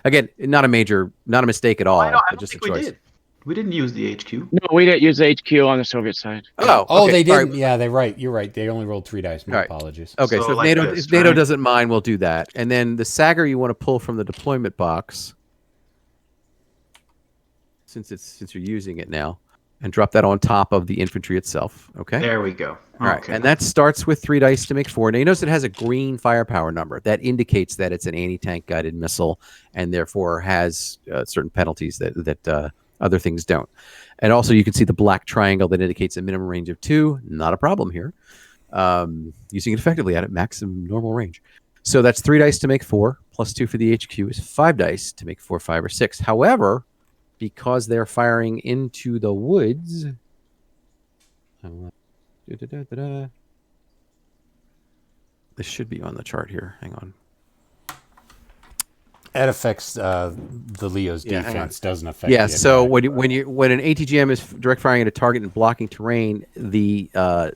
again, not a mistake at all. I don't just a think we choice. did. We didn't use the HQ. No, we didn't use the HQ on the Soviet side. Oh, Oh, okay. they All didn't. right. Yeah, they're right. You're right. They only rolled 3 dice. My All right. apologies. Okay, So so if like NATO this, NATO right? doesn't mind, we'll do that. And then the Sagger you want to pull from the deployment box, since you're using it now, and drop that on top of the infantry itself. Okay. There we go. All right, Okay. and that starts with 3 dice to make 4. Now you notice it has a green firepower number. That indicates that it's an anti-tank guided missile, and therefore has certain penalties that other things don't. And also, you can see the black triangle that indicates a minimum range of 2. Not a problem here. Using it effectively at maximum normal range. So that's 3 dice to make 4, plus 2 for the HQ is 5 dice to make 4, 5, or 6. However, because they're firing into the woods, this should be on the chart here. Hang on. That affects the Leo's Yeah, defense, doesn't affect Yeah, the so attack. when an ATGM is direct firing at a target and blocking terrain, the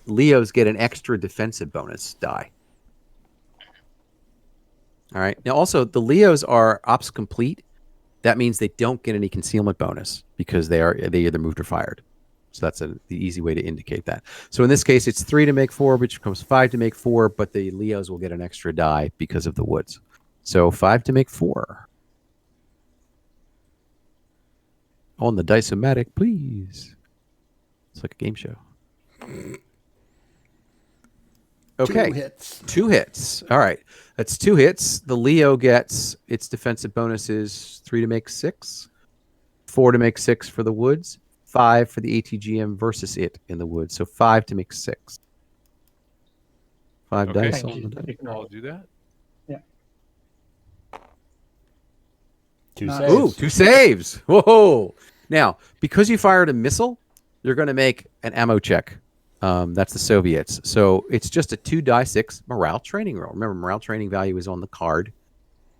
Leos get an extra defensive bonus die. All right. Now, also, the Leos are ops complete. That means they don't get any concealment bonus because they either moved or fired. So that's the easy way to indicate that. So in this case, it's 3 to make 4, which becomes 5 to make 4, but the Leos will get an extra die because of the woods. So 5 to make 4. On the Dice-O-Matic, please. It's like a game show. Okay. 2 hits. 2 hits. All right. That's 2 hits. The Leo gets its defensive bonuses 3 to make 6, 4 to make 6 for the woods, 5 for the ATGM versus it in the woods. So 5 to make 6. 5 Okay. dice Thank on you. the dice. I'll do that. 2 Nice. saves. Ooh, 2 saves. Whoa. Now, because you fired a missile, you're going to make an ammo check. That's the Soviets. So it's just a 2d6 morale training roll. Remember, morale training value is on the card.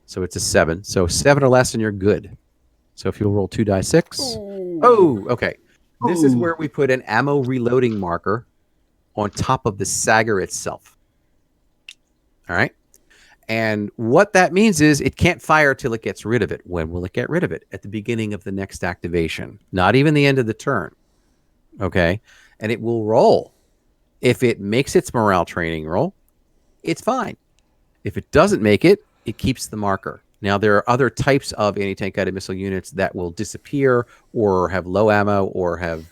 So it's a 7. So 7 or less and you're good. So if you'll roll 2d6. Oh, okay. This is where we put an ammo reloading marker on top of the Sagger itself. All right. And what that means is it can't fire till it gets rid of it. When will it get rid of it? At the beginning of the next activation. Not even the end of the turn. Okay. And it will roll. If it makes its morale training roll, it's fine. If it doesn't make it, it keeps the marker. Now, there are other types of anti-tank guided missile units that will disappear or have low ammo or have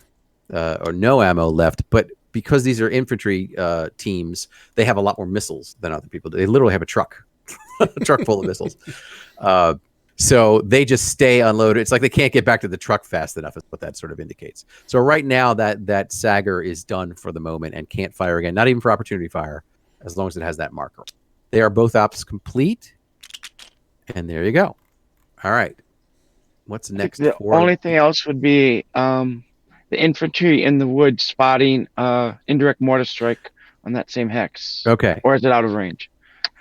or no ammo left. But because these are infantry teams, they have a lot more missiles than other people do. They literally have a truck, a truck full of missiles. So they just stay unloaded. It's like they can't get back to the truck fast enough, is what that sort of indicates. So right now that Sagger is done for the moment and can't fire again, not even for opportunity fire, as long as it has that marker. They are both ops complete. And there you go. All right. What's next? The only thing else would be the infantry in the woods spotting indirect mortar strike on that same hex. Okay. Or is it out of range?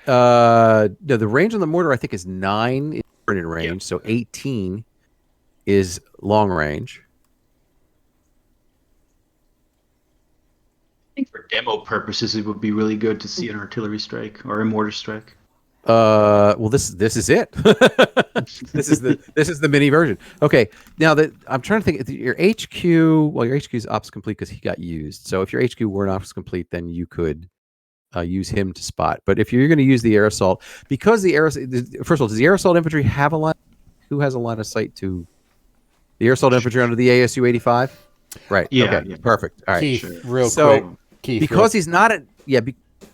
No, the range on the mortar, I think, is 9 in range. So 18 is long range. I think for demo purposes, it would be really good to see an artillery strike or a mortar strike. Well, this is it. this is the mini version. Okay, now that I'm trying to think, your HQ. Well, your HQ is ops complete because he got used. So if your HQ were not ops complete, then you could use him to spot. But if you're going to use the air assault, because the air, first of all, does the air assault infantry have a line? Who has a line of sight to the air assault infantry under the ASU 85? Right. Yeah. Okay. Yeah. Perfect. All right. Keith, real So, quick. Keith, because he's not a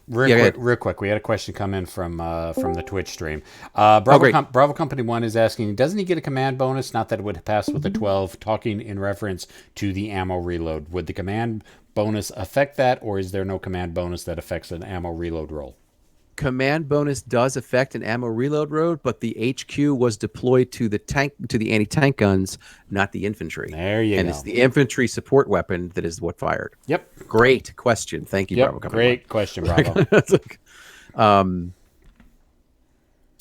real quick. We had a question come in from the Twitch stream. Bravo Company 1 is asking, doesn't he get a command bonus? Not that it would pass with the 12, talking in reference to the ammo reload. Would the command bonus affect that, or is there no command bonus that affects an ammo reload roll? Command bonus does affect an ammo reload road, but the HQ was deployed to the anti-tank guns, not the infantry. There you go. And it's the infantry support weapon that is what fired. Yep. Great question. Thank you, Yep. Bravo Company. Great question, Bravo.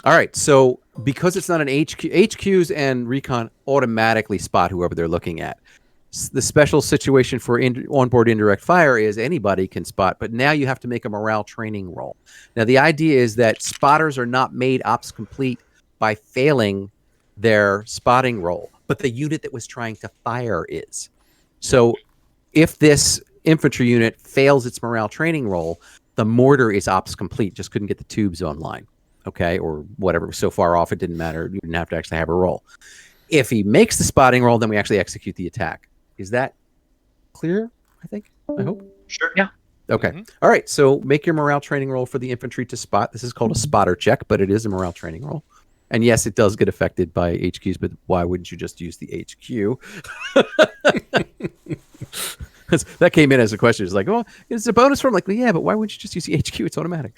All right. So because it's not an HQs and recon automatically spot whoever they're looking at. The special situation for onboard indirect fire is anybody can spot, but now you have to make a morale training roll. Now, the idea is that spotters are not made ops complete by failing their spotting roll, but the unit that was trying to fire is. So if this infantry unit fails its morale training roll, the mortar is ops complete, just couldn't get the tubes online, okay, or whatever. It was so far off, it didn't matter. You didn't have to actually have a roll. If he makes the spotting roll, then we actually execute the attack. Is that clear? I think. I hope. Sure. Yeah. Okay. Mm-hmm. All right. So make your morale training roll for the infantry to spot. This is called a spotter check, but it is a morale training roll. And yes, it does get affected by HQs, but why wouldn't you just use the HQ? That came in as a question. It's like, oh, it's a bonus from like, yeah, but why wouldn't you just use the HQ? It's automatic.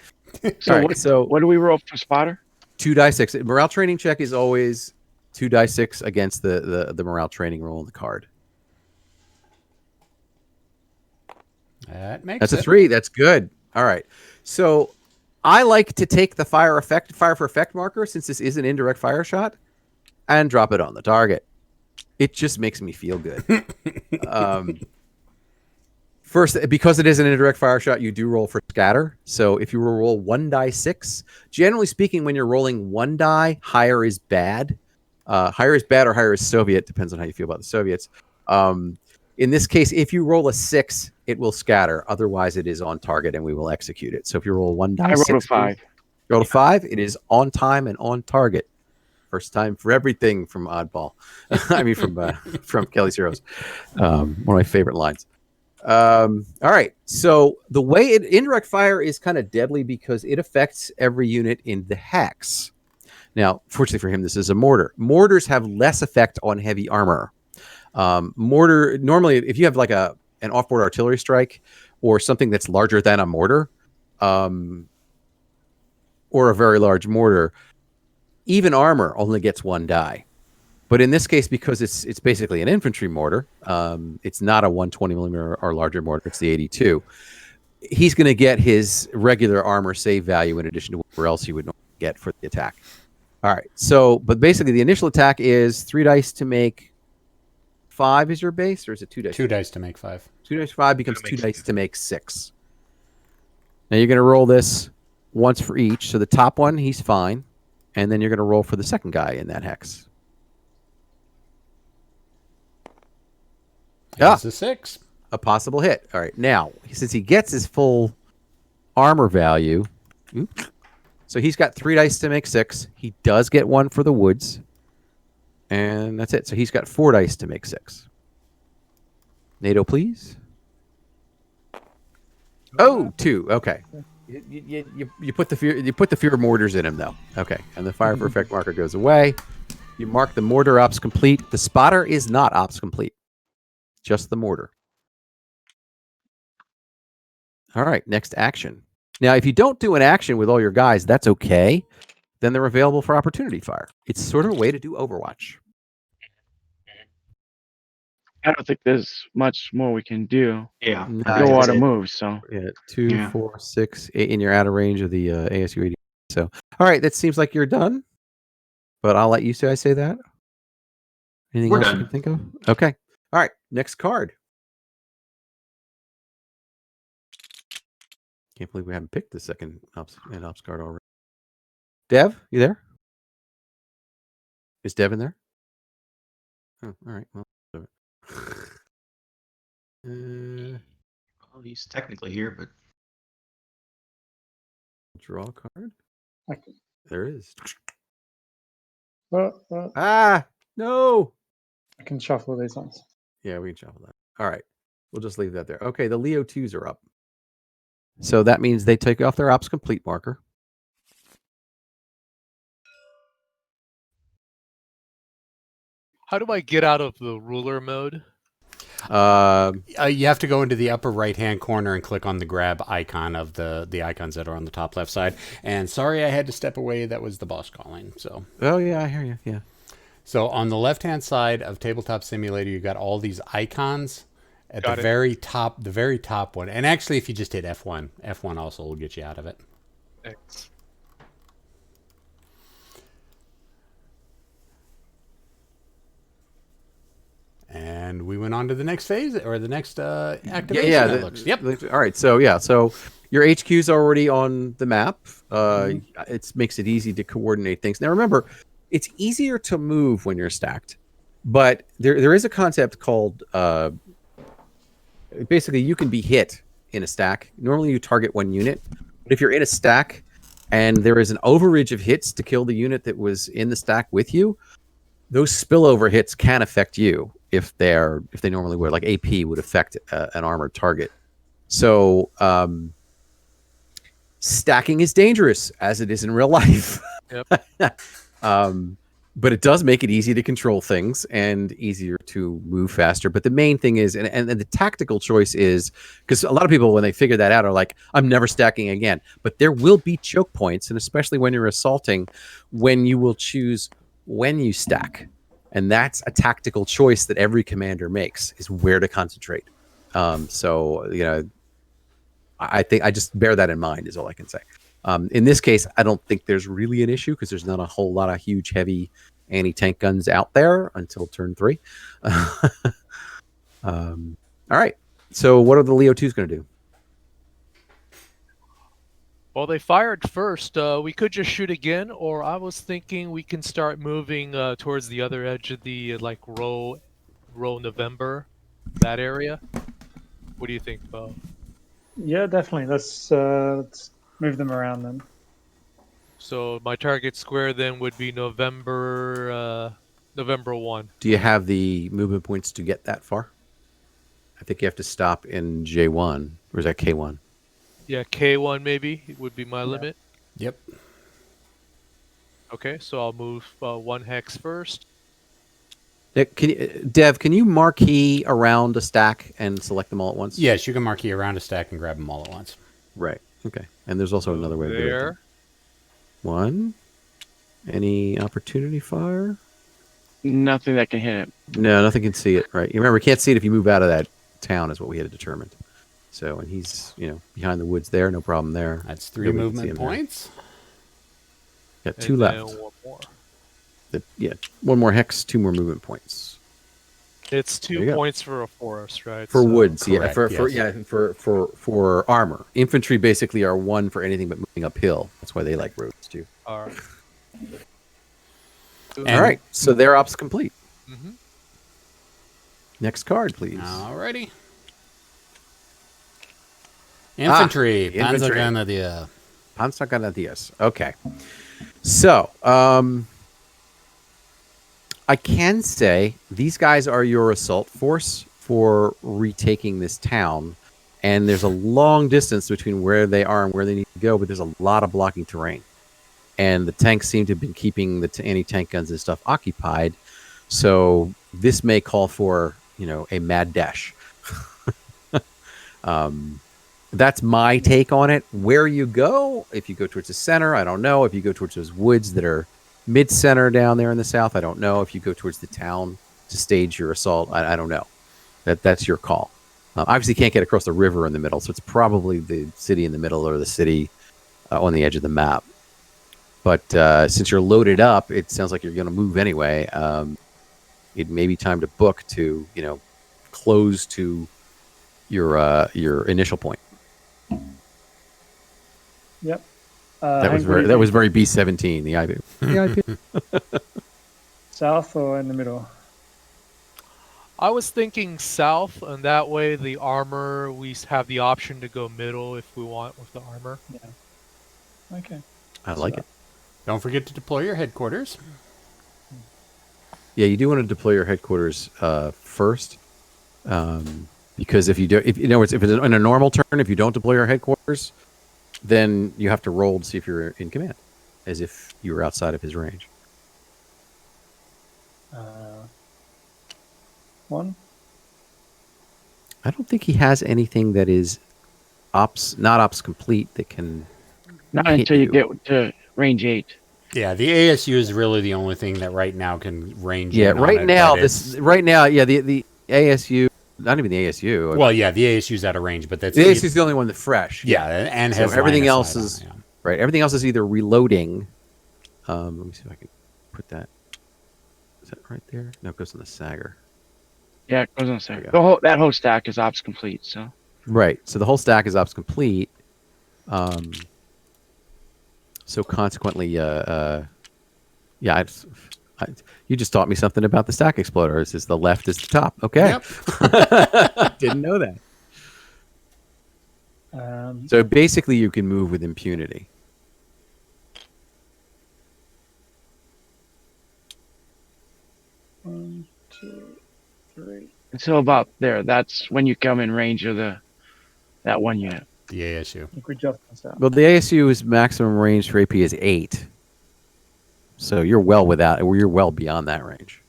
So, All right, what do we roll for spotter? 2d6. Morale training check is always 2d6 against the morale training roll on the card. That makes That's it. a 3. That's good. All right. So I like to take the fire for effect marker, since this is an indirect fire shot, and drop it on the target. It just makes me feel good. First, because it is an indirect fire shot, you do roll for scatter. So if you roll 1d6, generally speaking, when you're rolling 1 die, higher is bad. Higher is bad or higher is Soviet, depends on how you feel about the Soviets. In this case, if you roll a 6, it will scatter. Otherwise, it is on target and we will execute it. So if you roll 1d6, I rolled a 5. Roll a 5, it is on time and on target. First time for everything from Oddball. I mean, from Kelly's Heroes. One of my favorite lines. All right. So the way indirect fire is kind of deadly because it affects every unit in the hex. Now, fortunately for him, this is a mortar. Mortars have less effect on heavy armor. Mortar, normally, if you have like an off-board artillery strike or something that's larger than a mortar, or a very large mortar, even armor only gets 1 die. But in this case, because it's basically an infantry mortar, it's not a 120 millimeter or larger mortar, it's the 82. He's going to get his regular armor save value in addition to whatever else he would normally get for the attack. All right. So, but basically the initial attack is 3 dice to make 5 is your base, or is it 2 dice? 2 dice to make 5. 2 dice 5 becomes 2 dice to make 6. Now you're going to roll this once for each. So the top one, he's fine. And then you're going to roll for the second guy in that hex. That's a 6. A possible hit. All right. Now, since he gets his full armor value, so he's got 3 dice to make 6. He does get 1 for the woods. And that's it. So he's got 4 dice to make 6. NATO, please. Oh, 2. Okay. You put the fear mortars in him though. Okay. And the fire for effect marker goes away. You mark the mortar ops complete. The spotter is not ops complete. Just the mortar. All right, next action. Now, if you don't do an action with all your guys, that's okay. Then they're available for opportunity fire. It's sort of a way to do Overwatch. I don't think there's much more we can do. Yeah. Go out of moves, so. Yeah, 2, 4, 6, 8, and you're out of range of the ASU 80. So, all right, that seems like you're done. But I'll let you say that. Anything We're else done. you can think of? Okay. All right, next card. Can't believe we haven't picked the second ops card already. Dev, you there? Is Dev in there? Oh, all right. Well, Well, he's technically here, but draw a card. Okay. There is. Well, No. I can shuffle these ones. Yeah, we can shuffle that. All right. We'll just leave that there. Okay, the Leo 2s are up. So that means they take off their ops complete marker. How do I get out of the ruler mode? You have to go into the upper right-hand corner and click on the grab icon of the icons that are on the top left side. And sorry, I had to step away. That was the boss calling. So. Oh yeah, I hear you. Yeah. So on the left-hand side of Tabletop Simulator, you got all these icons at Got the it. very top one. And actually, if you just hit F1, F1 also will get you out of it. X. And we went on to the next phase or the next activation. Yep. All right. So your HQ is already on the map. It makes it easy to coordinate things. Now remember, it's easier to move when you're stacked, but there is a concept called basically you can be hit in a stack. Normally you target one unit, but if you're in a stack and there is an overage of hits to kill the unit that was in the stack with you, those spillover hits can affect you if they normally would. Like AP would affect an armored target. So stacking is dangerous, as it is in real life. Yep. But it does make it easy to control things and easier to move faster. But the main thing is, and the tactical choice is, because a lot of people, when they figure that out, are like, I'm never stacking again. But there will be choke points, and especially when you're assaulting, when you will choose when you stack. And that's a tactical choice that every commander makes, is where to concentrate. So, I think I just bear that in mind is all I can say. In this case, I don't think there's really an issue because there's not a whole lot of huge, heavy anti-tank guns out there until turn 3. All right. So what are the Leo 2s going to do? Well, they fired first. We could just shoot again, or I was thinking we can start moving towards the other edge of the row November, that area. What do you think, Bo? Yeah, definitely. Let's move them around then. So my target square then would be November 1. Do you have the movement points to get that far? I think you have to stop in J1. Or is that K1? Yeah, K1 maybe would be my limit. Yep. Okay, so I'll move 1 hex first. Dev, can you marquee around a stack and select them all at once? Yes, you can marquee around a stack and grab them all at once. Right. Okay. And there's also another way to do it. There. 1. Any opportunity fire? Nothing that can hit it. No, nothing can see it. Right. You remember, you can't see it if you move out of that town, is what we had determined. So, and he's behind the woods there, no problem there. That's 3 movement points. Got 2 And left. then 1 more. 1 more hex, 2 more movement points. It's 2 points for a forest, right? For woods, correct, for armor. Infantry basically are 1 for anything but moving uphill. That's why they like roads too. All right. All right, so their ops complete. Mm-hmm. Next card, please. Alrighty. Infantry. Infantry. Panzergrenadier. Panzergrenadiers. Okay. So, I can say these guys are your assault force for retaking this town, and there's a long distance between where they are and where they need to go, but there's a lot of blocking terrain. And the tanks seem to have been keeping the anti-tank guns and stuff occupied, so this may call for, a mad dash. That's my take on it. Where you go, if you go towards the center, I don't know. If you go towards those woods that are mid-center down there in the south, I don't know. If you go towards the town to stage your assault, I don't know. That's your call. Obviously, you can't get across the river in the middle, so it's probably the city in the middle or the city on the edge of the map. But since you're loaded up, it sounds like you're going to move anyway. It may be time to book to, close to your initial point. Yep. That was very B-17, the IP. The IP. South or in the middle? I was thinking south, and that way the armor, we have the option to go middle if we want with the armor. Yeah. Okay. I like it. Don't forget to deploy your headquarters. Yeah, you do want to deploy your headquarters first, because if you do, if it's in a normal turn, if you don't deploy your headquarters, then you have to roll to see if you're in command, as if you were outside of his range. 1. I don't think he has anything that is not ops complete that can. Not until you get to range 8. Yeah, the ASU is really the only thing that right now can range. Yeah, in on right it, now, but the ASU, not even the ASU. Well, yeah, the ASU's out of range, but that's the ASU is the only one that's fresh. Yeah, and has everything line of else sight is on it, right. Everything else is either reloading. Let me see if I can put that. Is that right there? No, it goes on the Sagger. Yeah, it goes on the Sagger. There you That whole stack is ops complete. So. Right. So the whole stack is ops complete. So consequently, you just taught me something about the stack exploder. It's just the left is the top. Okay. Yep. Didn't know that. So basically, you can move with impunity. One, 2, 3. So about there, that's when you come in range of that one unit. The ASU. I think we just missed out. Well, the ASU's maximum range for AP is 8. So you're well without, or you're well beyond that range.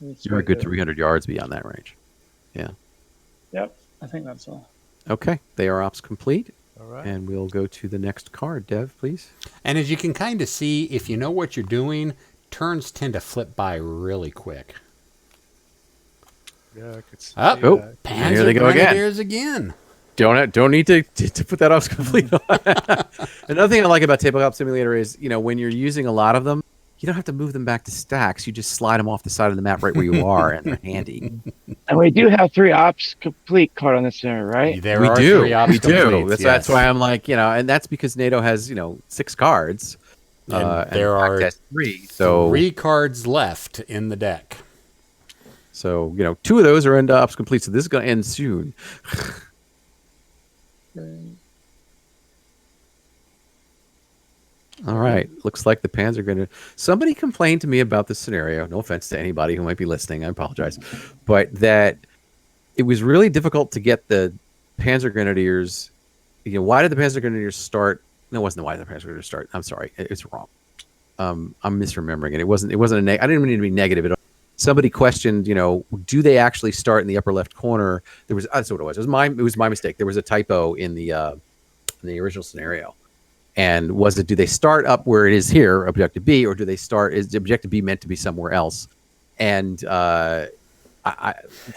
It's You're a right good there. 300 yards beyond that range. Yeah. Yep, I think that's all. Okay, they are ops complete. All right. And we'll go to the next card. Dev, please. And as you can kind of see, if you know what you're doing, turns tend to flip by really quick. Yeah, I could see Oh, that. Panzer Here they go again. Grenadiers again. Don't need to put that ops complete on. Another thing I like about Tabletop Simulator is, when you're using a lot of them, you don't have to move them back to stacks. You just slide them off the side of the map right where you are, and they're handy. And we do have 3 ops complete card on this scenario, right? There we are do. 3 ops We do. completes, That's yes. why I'm like, and that's because NATO has, 6 cards. And there Black are has 3. So 3 cards left in the deck. So 2 of those are into ops complete. So this is going to end soon. All right. Looks like the Pans are going to. Somebody complained to me about this scenario. No offense to anybody who might be listening. I apologize. But that it was really difficult to get the Panzer Grenadiers. Why did the Panzer Grenadiers start? No, it wasn't why the Panzer Grenadiers start. I'm sorry. It's wrong. I'm misremembering it. It wasn't a I didn't mean to be negative at all. Somebody questioned, do they actually start in the upper left corner? There was, that's what it was. It was my mistake. There was a typo in the original scenario. And do they start up where it is here, objective B, or do they start, is objective B meant to be somewhere else? And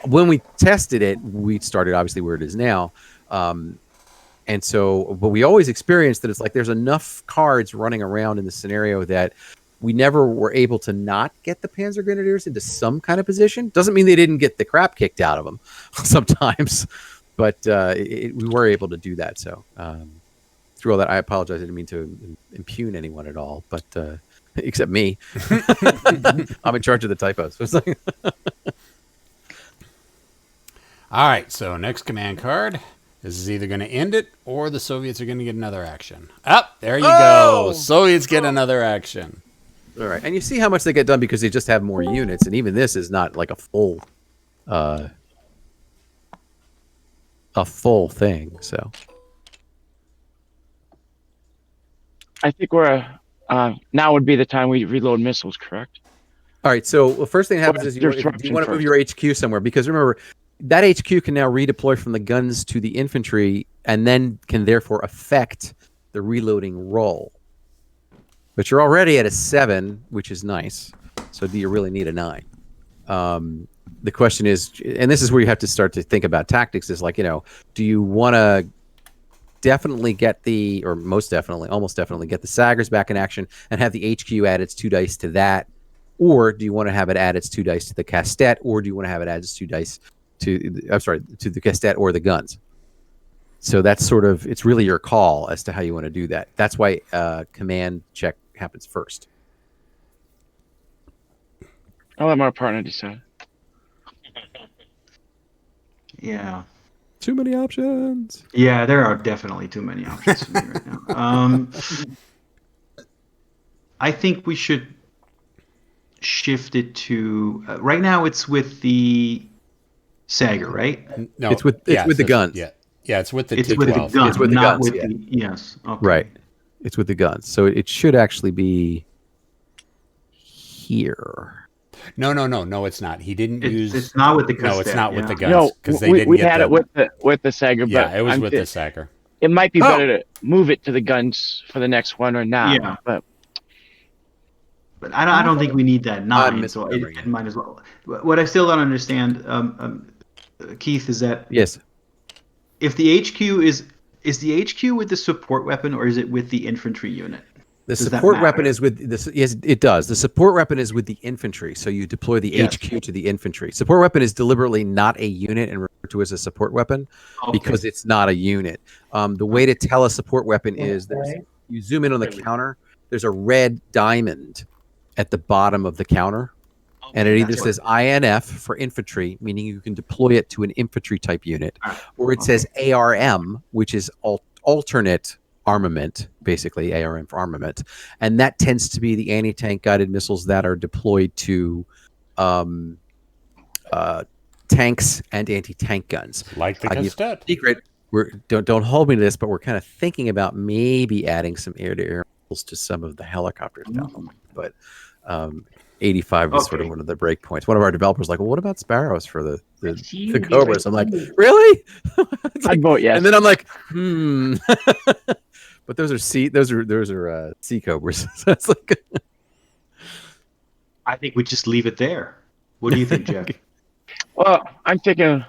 when we tested it, we started obviously where it is now. And so, but we always experienced that it's like there's enough cards running around in the scenario that we never were able to not get the Panzer Grenadiers into some kind of position. Doesn't mean they didn't get the crap kicked out of them sometimes, but we were able to do that. So through all that, I apologize. I didn't mean to impugn anyone at all, but except me. I'm in charge of the typos. So it's like All right, so next command card. This is either going to end it or the Soviets are going to get another action. There you go. Soviets get another action. all right, and you see how much they get done because they just have more units, and even this is not like a full thing. So I think we're now would be the time we reload missiles, correct? all right, so the first thing that happens is you want to move your HQ somewhere, because remember that HQ can now redeploy from the guns to the infantry, and then can therefore affect the reloading roll. But you're already at a 7, which is nice. So do you really need a 9? The question is, and this is where you have to start to think about tactics, is like, do you want to definitely get almost definitely get the Saggers back in action and have the HQ add its 2 dice to that? Or do you want to have it add its 2 dice to the Castet? Or do you want to have it add its 2 dice to the Castet or the guns? So that's it's really your call as to how you want to do that. That's why command check happens first. I'll let my partner decide. Yeah. Too many options. Yeah, there are definitely too many options for me right now. I think we should shift it to right now. It's with the Sagger, right? No, It's with the guns. Yeah, it's with the It's T12. with the gun, It's with the not guns, with yeah. the yes. Okay. Right. It's with the guns. So it should actually be here. No, it's not. He didn't use. It's not with the No, it's Castet, not with yeah. the guns No, because they didn't we get had it with the Sagger, but Yeah, it was with the Sacker. It might be better to move it to the guns for the next one or not. Yeah. But I don't think we need that 9, so misremembering it might as well. What I still don't understand, Keith, is that Yes. if the HQ is the HQ with the support weapon, or is it with the infantry unit? The Does that support matter? weapon is with this. Yes, it does. The support weapon is with the infantry, so you deploy the Yes. HQ to the infantry. Support weapon is deliberately not a unit and referred to as a support weapon because it's not a unit. The way to tell a support weapon is you zoom in on the counter. There's a red diamond at the bottom of the counter, and it either says INF for infantry, meaning you can deploy it to an infantry type unit, or it says ARM, which is alternate armament, basically ARM for armament, and that tends to be the anti-tank guided missiles that are deployed to tanks and anti-tank guns. Like the I'll give Castet. Secret, don't hold me to this, but we're kind of thinking about maybe adding some air-to-air missiles to some of the helicopters down the line. But 85 was sort of Okay. one of the break points. One of our developers like, well, what about sparrows for the Huge. cobras? I'm like, really? It's I'd vote yes. And then I'm like, but those are sea cobras. So it's like, I think we just leave it there. What do you think, Jeff? Well, I'm thinking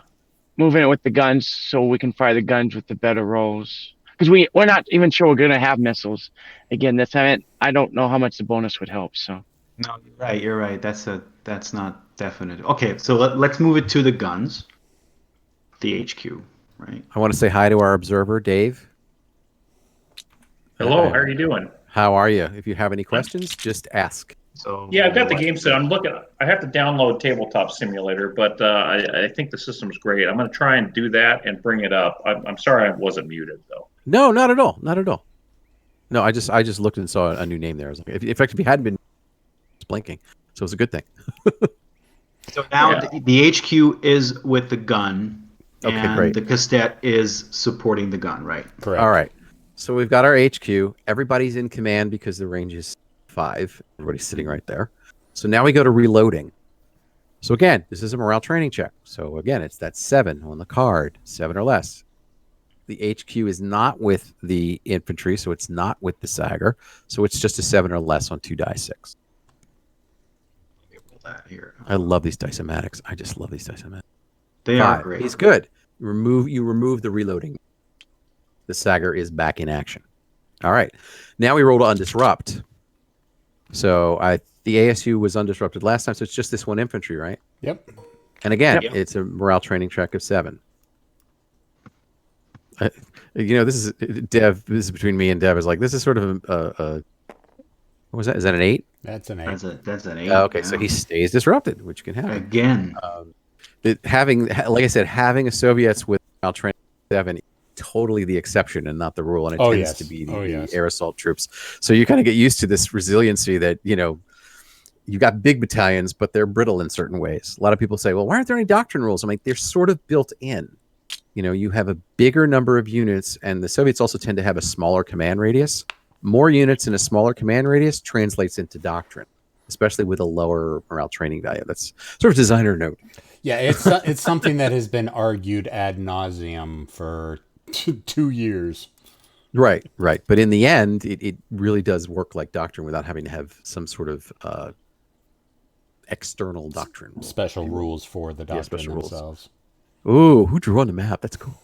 moving it with the guns so we can fire the guns with the better rolls. Because we're not even sure we're going to have missiles. Again, I don't know how much the bonus would help. So No, you're right. That's not definite. Okay, so let's move it to the guns. The HQ, right? I want to say hi to our observer, Dave. Hello, how are you doing? How are you? If you have any questions, just ask. So Yeah, I've got the game set. I'm looking. I have to download Tabletop Simulator, but I think the system's great. I'm going to try and do that and bring it up. I'm sorry I wasn't muted though. No, not at all. Not at all. No, I just looked and saw a new name there. I was like, in fact, if you hadn't been, it's blinking, so it's a good thing. So now the HQ is with the gun, Okay, and great. the cassette is supporting the gun, right? Correct. All right. So we've got our HQ. Everybody's in command because the range is 5. Everybody's sitting right there. So now we go to reloading. So again, this is a morale training check. So again, it's that 7 on the card, 7 or less. The HQ is not with the infantry, so it's not with the Sagger. So it's just a 7 or less on 2 die 6. Pull that here. I love these Dicematics. I just love these Dicematics. They 5. are great. He's good. You remove the reloading. The Sagger is back in action. All right. Now we roll to undisrupt. So the ASU was undisrupted last time, so it's just this one infantry, right? Yep. And again, Yep. it's a morale training check of 7. This is Dev. This is between me and Dev. Is like this is sort of a what was that? Is that an 8? That's an 8. That's an 8. Okay, so he stays disrupted, which can happen. Again. Like I said, having a Soviets with morale training 7 totally the exception and not the rule, and it tends to be the air assault troops. So you kind of get used to this resiliency that you got big battalions, but they're brittle in certain ways. A lot of people say, well, why aren't there any doctrine rules? I'm like, they're sort of built in. You have a bigger number of units, and the Soviets also tend to have a smaller command radius. More units in a smaller command radius translates into doctrine, especially with a lower morale training value. That's sort of designer note. Yeah, it's something that has been argued ad nauseum for 2 years. Right. But in the end, it really does work like doctrine without having to have some sort of external doctrine. Special rules for the doctrine special rules. themselves. Ooh, who drew on the map? That's cool.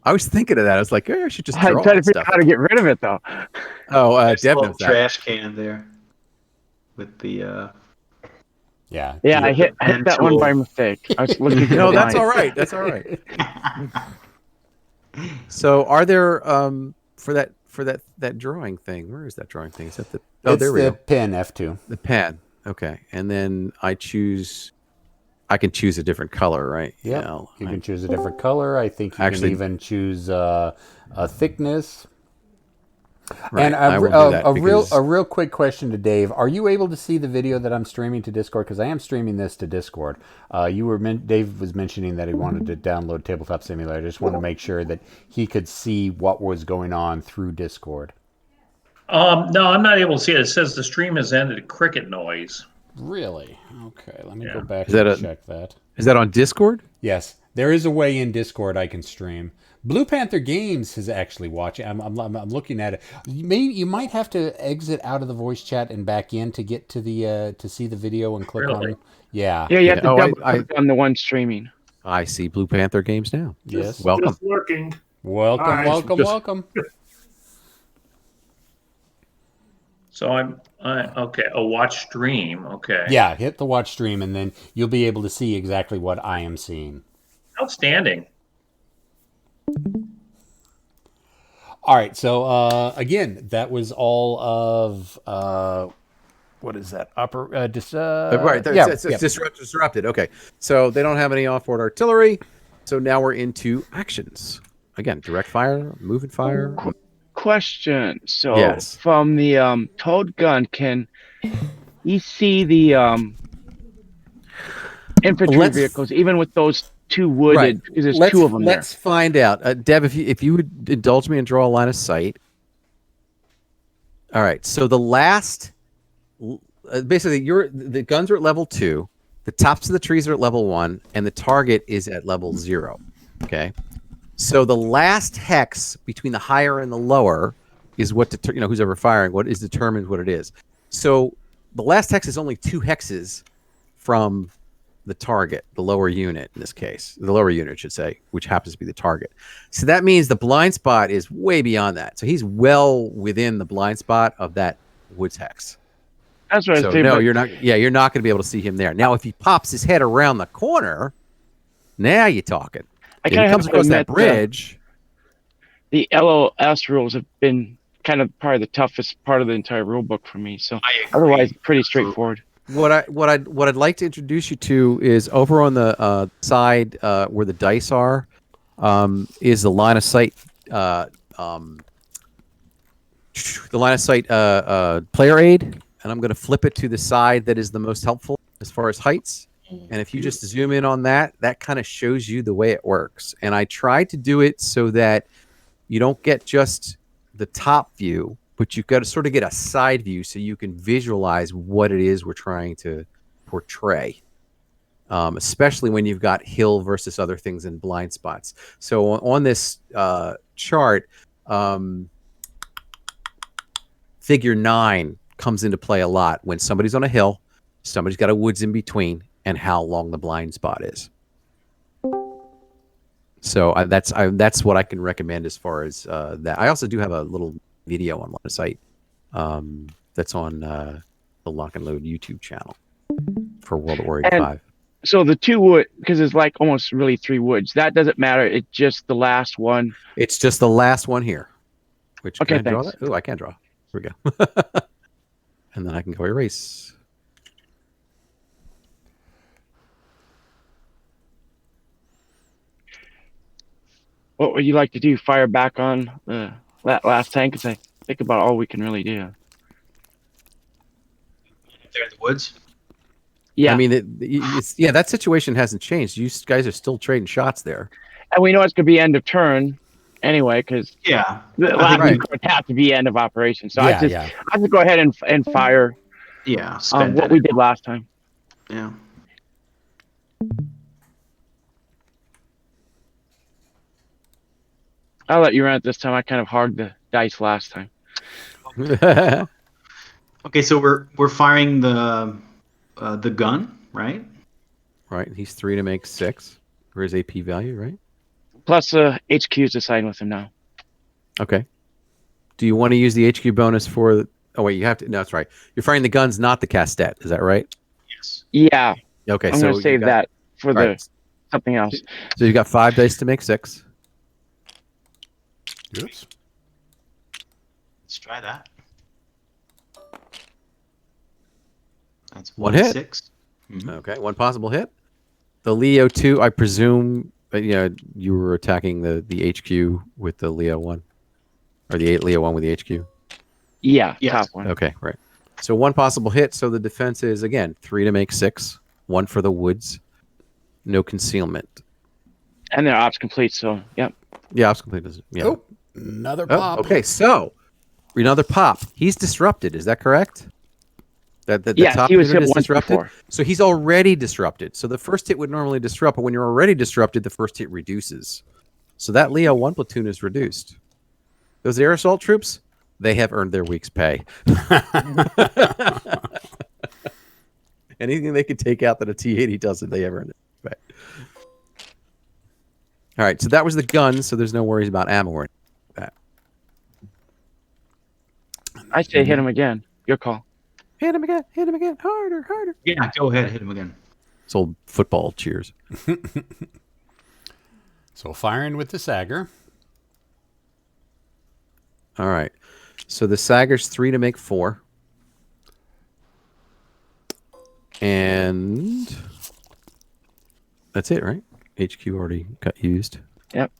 I was thinking of that. I was like, I should just draw I'm trying to that figure stuff. out how to get rid of it though. Oh, There's a Dev little knows that. trash can there with the Yeah. Yeah, I hit that one by mistake. I was looking for No, the that's line. all right. That's all right. So, are there for that drawing thing? Where is that drawing thing? Is that the? Oh, It's there we the go. pin F2. The pen. Okay, and then I can choose a different color, right? Yep. Yeah, You can choose a different color. I think you Actually- can even choose a thickness. right. And I will do that because- a real quick question to Dave: are you able to see the video that I'm streaming to Discord? Because I am streaming this to Discord. Dave was mentioning that he wanted to download Tabletop Simulator. I just wanted to make sure that he could see what was going on through Discord. No, I'm not able to see it. It says the stream has ended. Cricket noise. Really? Okay, let me go Yeah. back Is that and a- check that. Is that on Discord? Yes, there is a way in Discord I can stream. Blue Panther Games is actually watching. I'm looking at it. You might have to exit out of the voice chat and back in to get to the to see the video and click Really? on. Yeah. Yeah, you have to Oh, double I- click on the one streaming. I see Blue Panther Games now. Yes. Welcome. Just working. Welcome, All right. welcome. So okay. A watch stream. Okay. Yeah, hit the watch stream and then you'll be able to see exactly what I am seeing. Outstanding. All right, so again, that was all of what is that? Right, yeah, it's disrupted. Okay, so they don't have any off-board artillery. So now we're into actions. Again, direct fire, move and fire. Question. So Yes. from the towed gun, can you see the infantry Let's- vehicles, even with those two wooded? Right. Because there's two of them there. Let's find out. Deb, if you would indulge me and draw a line of sight. All right. So the last basically the guns are at level 2, the tops of the trees are at level 1, and the target is at level 0. Okay, so the last hex between the higher and the lower is what who's ever firing what is determines what it is. So the last hex is only 2 hexes from the target, the lower unit in this case, the lower unit should say, which happens to be the target. So that means the blind spot is way beyond that. So he's well within the blind spot of that woods hex. That's what I was saying. No, you're not. Yeah, you're not going to be able to see him there. Now, if he pops his head around the corner, now you're talking. If he comes across that bridge. The LOS rules have been kind of probably the toughest part of the entire rule book for me. So otherwise, pretty straightforward. What I'd like to introduce you to is over on the side where the dice are, is the line of sight. The line of sight player aid, and I'm going to flip it to the side that is the most helpful as far as heights. And if you just zoom in on that, that kind of shows you the way it works. And I tried to do it so that you don't get just the top view, but you've got to sort of get a side view so you can visualize what it is we're trying to portray, especially when you've got hill versus other things in blind spots. So on this chart, figure 9 comes into play a lot when somebody's on a hill, somebody's got a woods in between, and how long the blind spot is. So that's what I can recommend as far as that. I also do have a little video on the site that's on the Lock and Load YouTube channel for World at War 85. So the 2 wood, because it's like almost really 3 woods, that doesn't matter. It's just the last one. It's just the last one here. Which okay, can I draw that? Oh, I can draw. Here we go. And then I can go erase. What would you like to do? Fire back on that last tank? Because I think about all we can really do. There in the woods? Yeah. I mean, that situation hasn't changed. You guys are still trading shots there. And we know it's going to be end of turn anyway, because the last would have to be end of operation. So I just go ahead and fire what we did last time. Yeah. I'll let you run it this time. I kind of hogged the dice last time. Okay, so we're firing the gun, right? Right. He's 3 to make 6 for his AP value, right? Plus HQ is assigned with him now. Okay. Do you want to use the HQ bonus for? Oh wait, you have to. No, that's right. You're firing the guns, not the castet. Is that right? Yes. Yeah. Okay. I'm going to save that for something else. So you got 5 dice to make 6. Oops. Let's try that. That's one hit. 6. Mm-hmm. Okay, 1 possible hit. The Leo 2, I presume. You were attacking the HQ with the Leo 1, or the Leo 1 with the HQ. Yeah. Yes. Top one. Okay, right. So 1 possible hit. So the defense is again 3 to make 6. 1 for the woods. No concealment. And their ops complete. So yep. Yeah, ops complete. Yeah. Oh, another pop. Okay, so another pop. He's disrupted. Is that correct? The top he was hit is once disrupted. before. So he's already disrupted. So the first hit would normally disrupt, but when you're already disrupted, the first hit reduces. So that Leo 1 platoon is reduced. Those air assault troops, they have earned their week's pay. Anything they could take out that a T-80 doesn't, they have earned their pay. All right, so that was the gun, so there's no worries about ammo or that. I say hit him again. Your call. Hit him again, harder, harder. Yeah, go ahead, hit him again. It's old football cheers. So firing with the Sagger. All right. So the Sagger's 3 to make 4. And that's it, right? HQ already got used. Yep.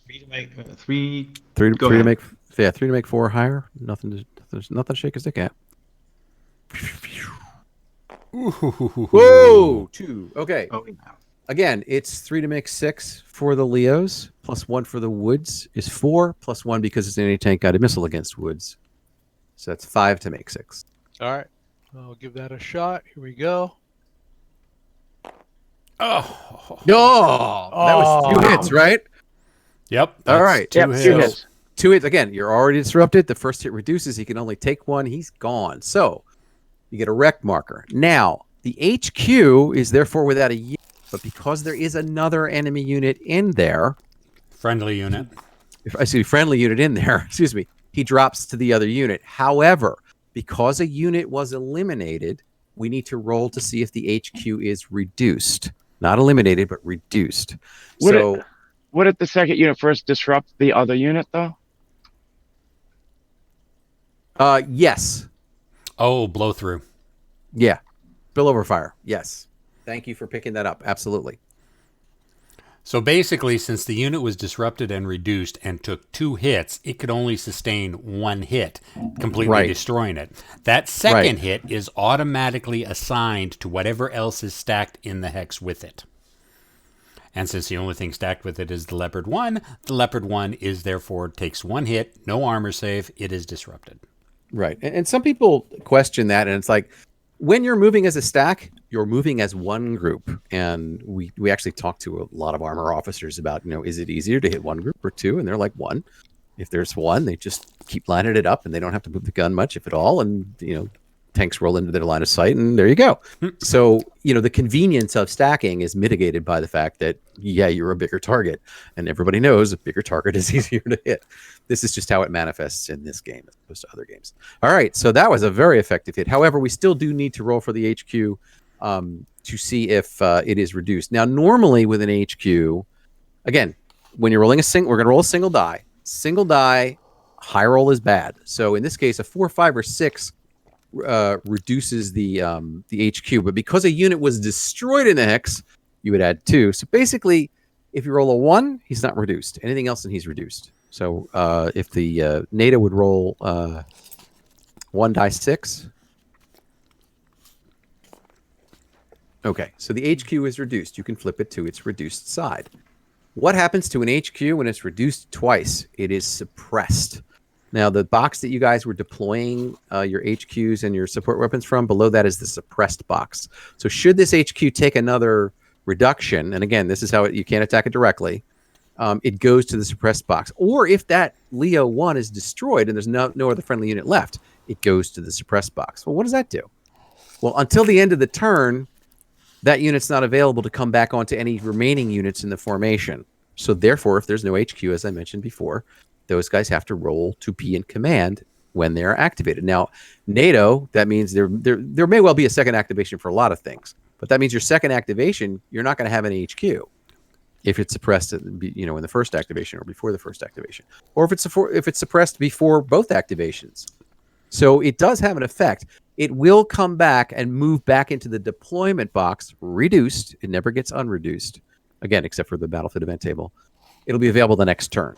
3 to make 3. 3 Go to ahead. make 3 to make 4 higher. There's nothing to shake a stick at. Whoa! 2. Okay. Oh, yeah. Again, it's 3 to make 6 for the Leos, plus 1 for the Woods is 4, plus 1 because it's an anti-tank guided missile against Woods. So that's 5 to make 6. All right. I'll give that a shot. Here we go. Oh, No, that was 2 hits, right? yep. All right. Two Yep, hits. 2 hits. 2 hits. Again, you're already disrupted. The first hit reduces. He can only take 1. He's gone. So you get a wreck marker. Now, the HQ is therefore without a unit, but because there is another enemy unit in there, Friendly unit. if I see friendly unit in there, excuse me, he drops to the other unit. However, because a unit was eliminated, we need to roll to see if the HQ is reduced. Not eliminated, but reduced. Would it the second unit first disrupt the other unit, though? Yes. Oh, blow through. Yeah. Spillover fire. Yes. Thank you for picking that up. Absolutely. So basically, since the unit was disrupted and reduced and took 2 hits, it could only sustain 1 hit, completely Right. destroying it. That second Right. hit is automatically assigned to whatever else is stacked in the hex with it. And since the only thing stacked with it is the Leopard 1, the Leopard 1 is therefore takes 1 hit, no armor save, it is disrupted. Right. And some people question that, and it's like, when you're moving as a stack, you're moving as one group. And we actually talked to a lot of armor officers about, is it easier to hit one group or two? And they're like, 1. If there's 1, they just keep lining it up and they don't have to move the gun much, if at all. And, tanks roll into their line of sight and there you go. So, the convenience of stacking is mitigated by the fact that, you're a bigger target. And everybody knows a bigger target is easier to hit. This is just how it manifests in this game as opposed to other games. All right, so that was a very effective hit. However, we still do need to roll for the HQ to see if it is reduced. Now, normally with an HQ, again, when you're rolling we're going to roll a single die. Single die, high roll is bad. So in this case, a 4, 5, or 6 reduces the HQ. But because a unit was destroyed in the hex, you would add 2. So basically, if you roll a 1, he's not reduced. Anything else, and he's reduced. So if the NATO would roll 1 die 6. Okay, so the HQ is reduced. You can flip it to its reduced side. What happens to an HQ when it's reduced twice? It is suppressed. Now, the box that you guys were deploying your HQs and your support weapons from, below that is the suppressed box. So should this HQ take another reduction, and again, this is how you can't attack it directly, it goes to the suppressed box. Or if that Leo 1 is destroyed and there's no other friendly unit left, it goes to the suppressed box. Well, what does that do? Well, until the end of the turn, that unit's not available to come back onto any remaining units in the formation. So therefore, if there's no HQ, as I mentioned before, those guys have to roll to be in command when they are activated. Now, NATO, that means there may well be a second activation for a lot of things, but that means your second activation, you're not going to have an HQ if it's suppressed, in the first activation or before the first activation, or if it's suppressed before both activations. So it does have an effect. It will come back and move back into the deployment box, reduced. It never gets unreduced, again, except for the battlefield event table. It'll be available the next turn.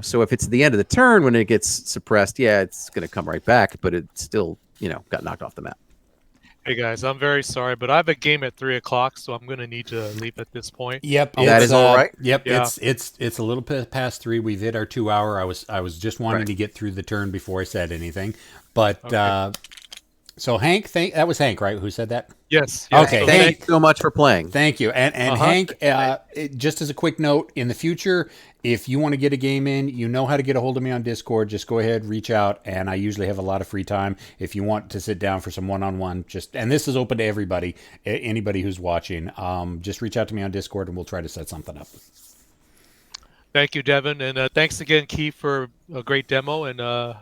So if it's the end of the turn when it gets suppressed, it's going to come right back, but it still, got knocked off the map. Hey guys, I'm very sorry, but I have a game at 3:00, so I'm going to need to leave at this point. Yep, that is all right. Yep, Yeah. it's a little bit past 3. We've hit our 2 hour. I was just wanting to get through the turn before I said anything, but Okay. so Hank, that was Hank, right? Who said that? Yes. Okay, so Thank you so much for playing. Thank you. And Hank, just as a quick note, in the future, if you want to get a game in, you know how to get a hold of me on Discord. Just go ahead, reach out, and I usually have a lot of free time. If you want to sit down for some one-on-one, and this is open to everybody, anybody who's watching, just reach out to me on Discord, and we'll try to set something up. Thank you, Devin, and thanks again, Keith, for a great demo, and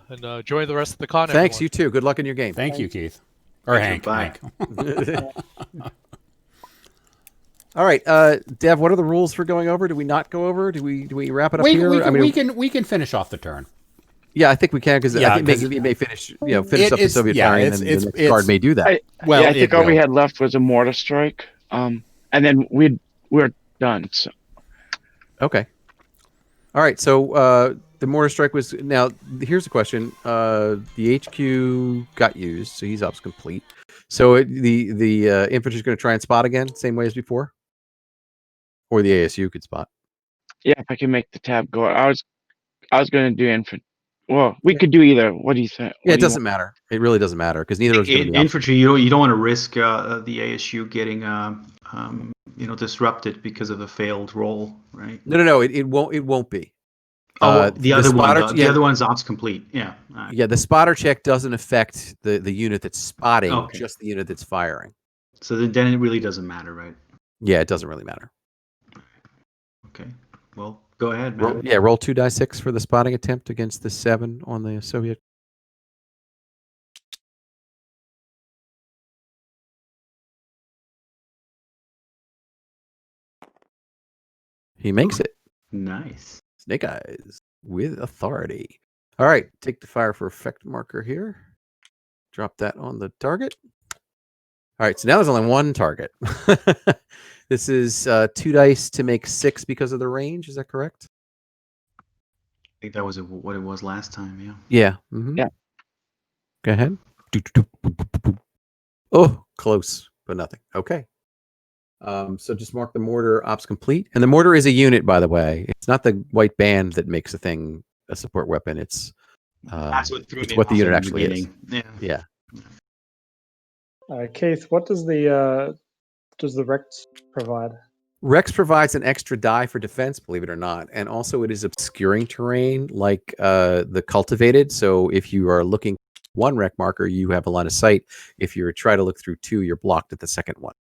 enjoy the rest of the con. Thanks, everyone. you too. Good luck in your game. Thank you, Keith. Or Hank. Bye. Hank. All right, Dev. What are the rules for going over? Do we not go over? Do we wrap it up here? We can finish off the turn. Yeah, I think we can because I think it may finish. Finish up the Soviet firing, and then the next card may do that. I think all we had left was a mortar strike, and then we're done. So. Okay. All right. So the mortar strike was now. Here's the question: the HQ got used, so he's ops complete. So the infantry is going to try and spot again, same way as before, or the ASU could spot. Yeah, if I can make the tab go. I was going to do infantry. Well, we could do either. What do you say? Yeah, it doesn't matter. It really doesn't matter because neither is going to In be up. infantry, you don't want to risk the ASU getting disrupted because of a failed roll, right? No. It won't be. The other spotter, one, the other one's ops complete. Yeah. Yeah, the spotter check doesn't affect the unit that's spotting, Okay. just the unit that's firing. So then it really doesn't matter, right? Yeah, it doesn't really matter. Okay. Well, go ahead, man. Roll 2d6 for the spotting attempt against the 7 on the Soviet. He makes it. Nice. Snake Eyes with authority. All right, take the fire for effect marker here. Drop that on the target. All right, so now there's only one target. This is 2 dice to make 6 because of the range. Is that correct? I think that was what it was last time. Yeah. Yeah. Mm-hmm. Yeah. Go ahead. Oh, close, but nothing. Okay. So just mark the mortar ops complete. And the mortar is a unit, by the way. It's not the white band that makes a thing a support weapon. It's That's what threw it's me what the off unit in actually is. beginning. Yeah. Keith, what does the Rex provide? Rex provides an extra die for defense, believe it or not, and also it is obscuring terrain like the cultivated. So if you are looking one rec marker, you have a line of sight. If you try to look through 2, you're blocked at the second one.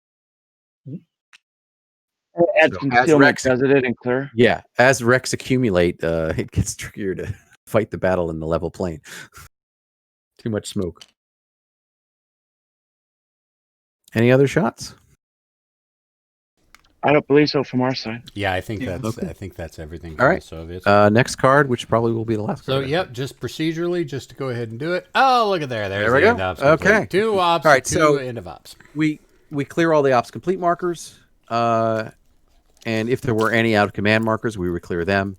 Add So concealment, doesn't it, and clear? Yeah, as Rex accumulate, it gets trickier to fight the battle in the level plane. Too much smoke. Any other shots? I don't believe so from our side. Yeah, I think that's Okay. I think that's everything All from right. the Soviets. Next card, which probably will be the last So card. yep, just procedurally, just to go ahead and do it. Oh, look at there. There's There we the go. end ops. Okay. Complete. 2 ops. All right, 2 so end of ops. We clear all the ops complete markers, and if there were any out of command markers, we would clear them.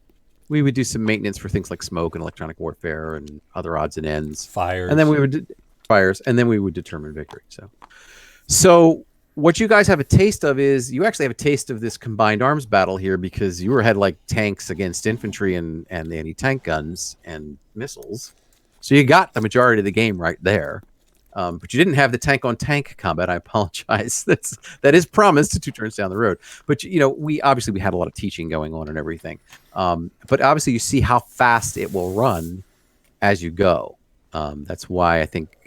We would do some maintenance for things like smoke and electronic warfare and other odds and ends. Fires. And then we would fires, and then we would determine victory. So what you guys have a taste of is you actually have a taste of this combined arms battle here because you had like tanks against infantry and the anti-tank guns and missiles. So you got the majority of the game right there. But you didn't have the tank-on-tank combat. I apologize. That is promised 2 turns down the road. But we had a lot of teaching going on and everything. But obviously, you see how fast it will run as you go. That's why I think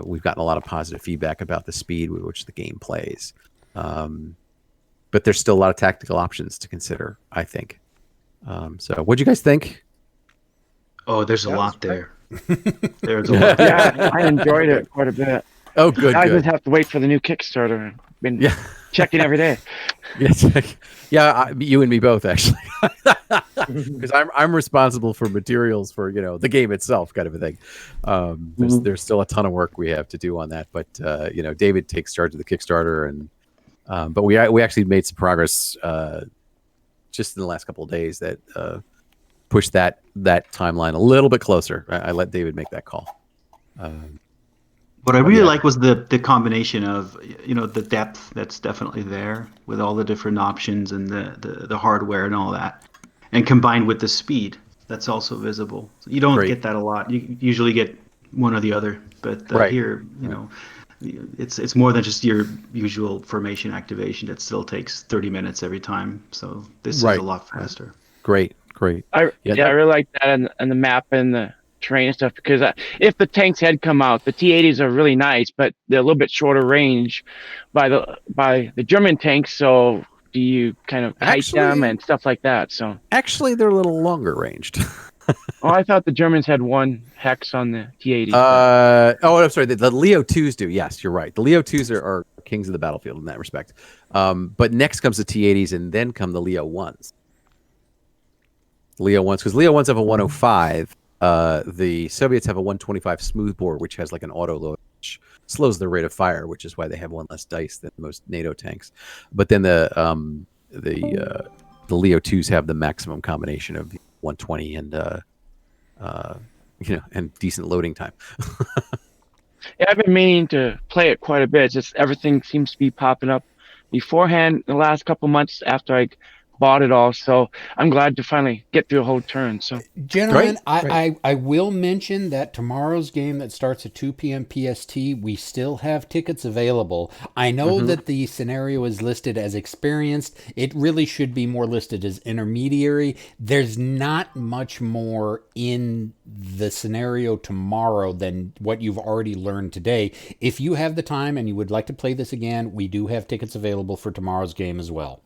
we've gotten a lot of positive feedback about the speed with which the game plays. But there's still a lot of tactical options to consider, I think. So, what'd you guys think? Oh, there's a lot there. There's a lot. Yeah, I enjoyed it quite a bit. Oh, good. I good. just have to wait for the new Kickstarter. Been checking every day. You and me both, actually, because I'm responsible for materials for the game itself, kind of a thing. There's still a ton of work we have to do on that, but David takes charge of the Kickstarter, and but we actually made some progress just in the last couple of days that pushed that timeline a little bit closer. I let David make that call. What I really like was the combination of the depth that's definitely there with all the different options and the hardware and all that, and combined with the speed that's also visible. You don't get that a lot. You usually get one or the other, but here it's more than just your usual formation activation that still takes 30 minutes every time. So this is a lot faster. Great. I really like that and the map and the terrain and stuff, because if the tanks had come out, the T-80s are really nice, but they're a little bit shorter range by the German tanks. So do you kind of hide them and stuff like that? So actually, they're a little longer ranged. I thought the Germans had 1 hex on the T-80s. I'm sorry. The Leo 2s do. Yes, you're right. The Leo 2s are kings of the battlefield in that respect. But next comes the T-80s, and then come the Leo 1s. Because Leo 1s have a 105. The Soviets have a 125 smoothbore, which has like an auto load, which slows the rate of fire, which is why they have 1 less dice than most NATO tanks. But then the Leo 2s have the maximum combination of 120 and decent loading time. Yeah, I've been meaning to play it quite a bit. Just everything seems to be popping up beforehand the last couple months after I bought it all. So I'm glad to finally get through a whole turn. So, Gentlemen, Great. I will mention that tomorrow's game that starts at 2 p.m. PST, we still have tickets available. I know that the scenario is listed as experienced. It really should be more listed as intermediary. There's not much more in the scenario tomorrow than what you've already learned today. If you have the time and you would like to play this again, we do have tickets available for tomorrow's game as well.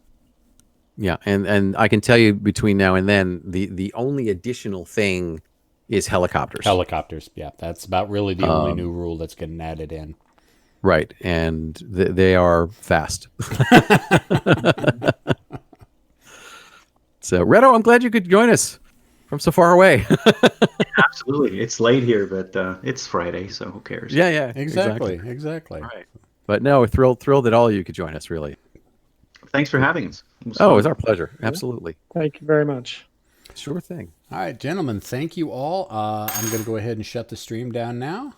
Yeah, and I can tell you between now and then, the only additional thing is helicopters. Helicopters, yeah, that's about really the only new rule that's getting added in. Right, and they are fast. So, Reto, I'm glad you could join us from so far away. Absolutely. It's late here, but it's Friday, so who cares? Yeah, Exactly. Right. But no, we're thrilled that all of you could join us, really. Thanks for having us. It was our pleasure. Absolutely. Thank you very much. Sure thing. All right, gentlemen, thank you all. I'm going to go ahead and shut the stream down now.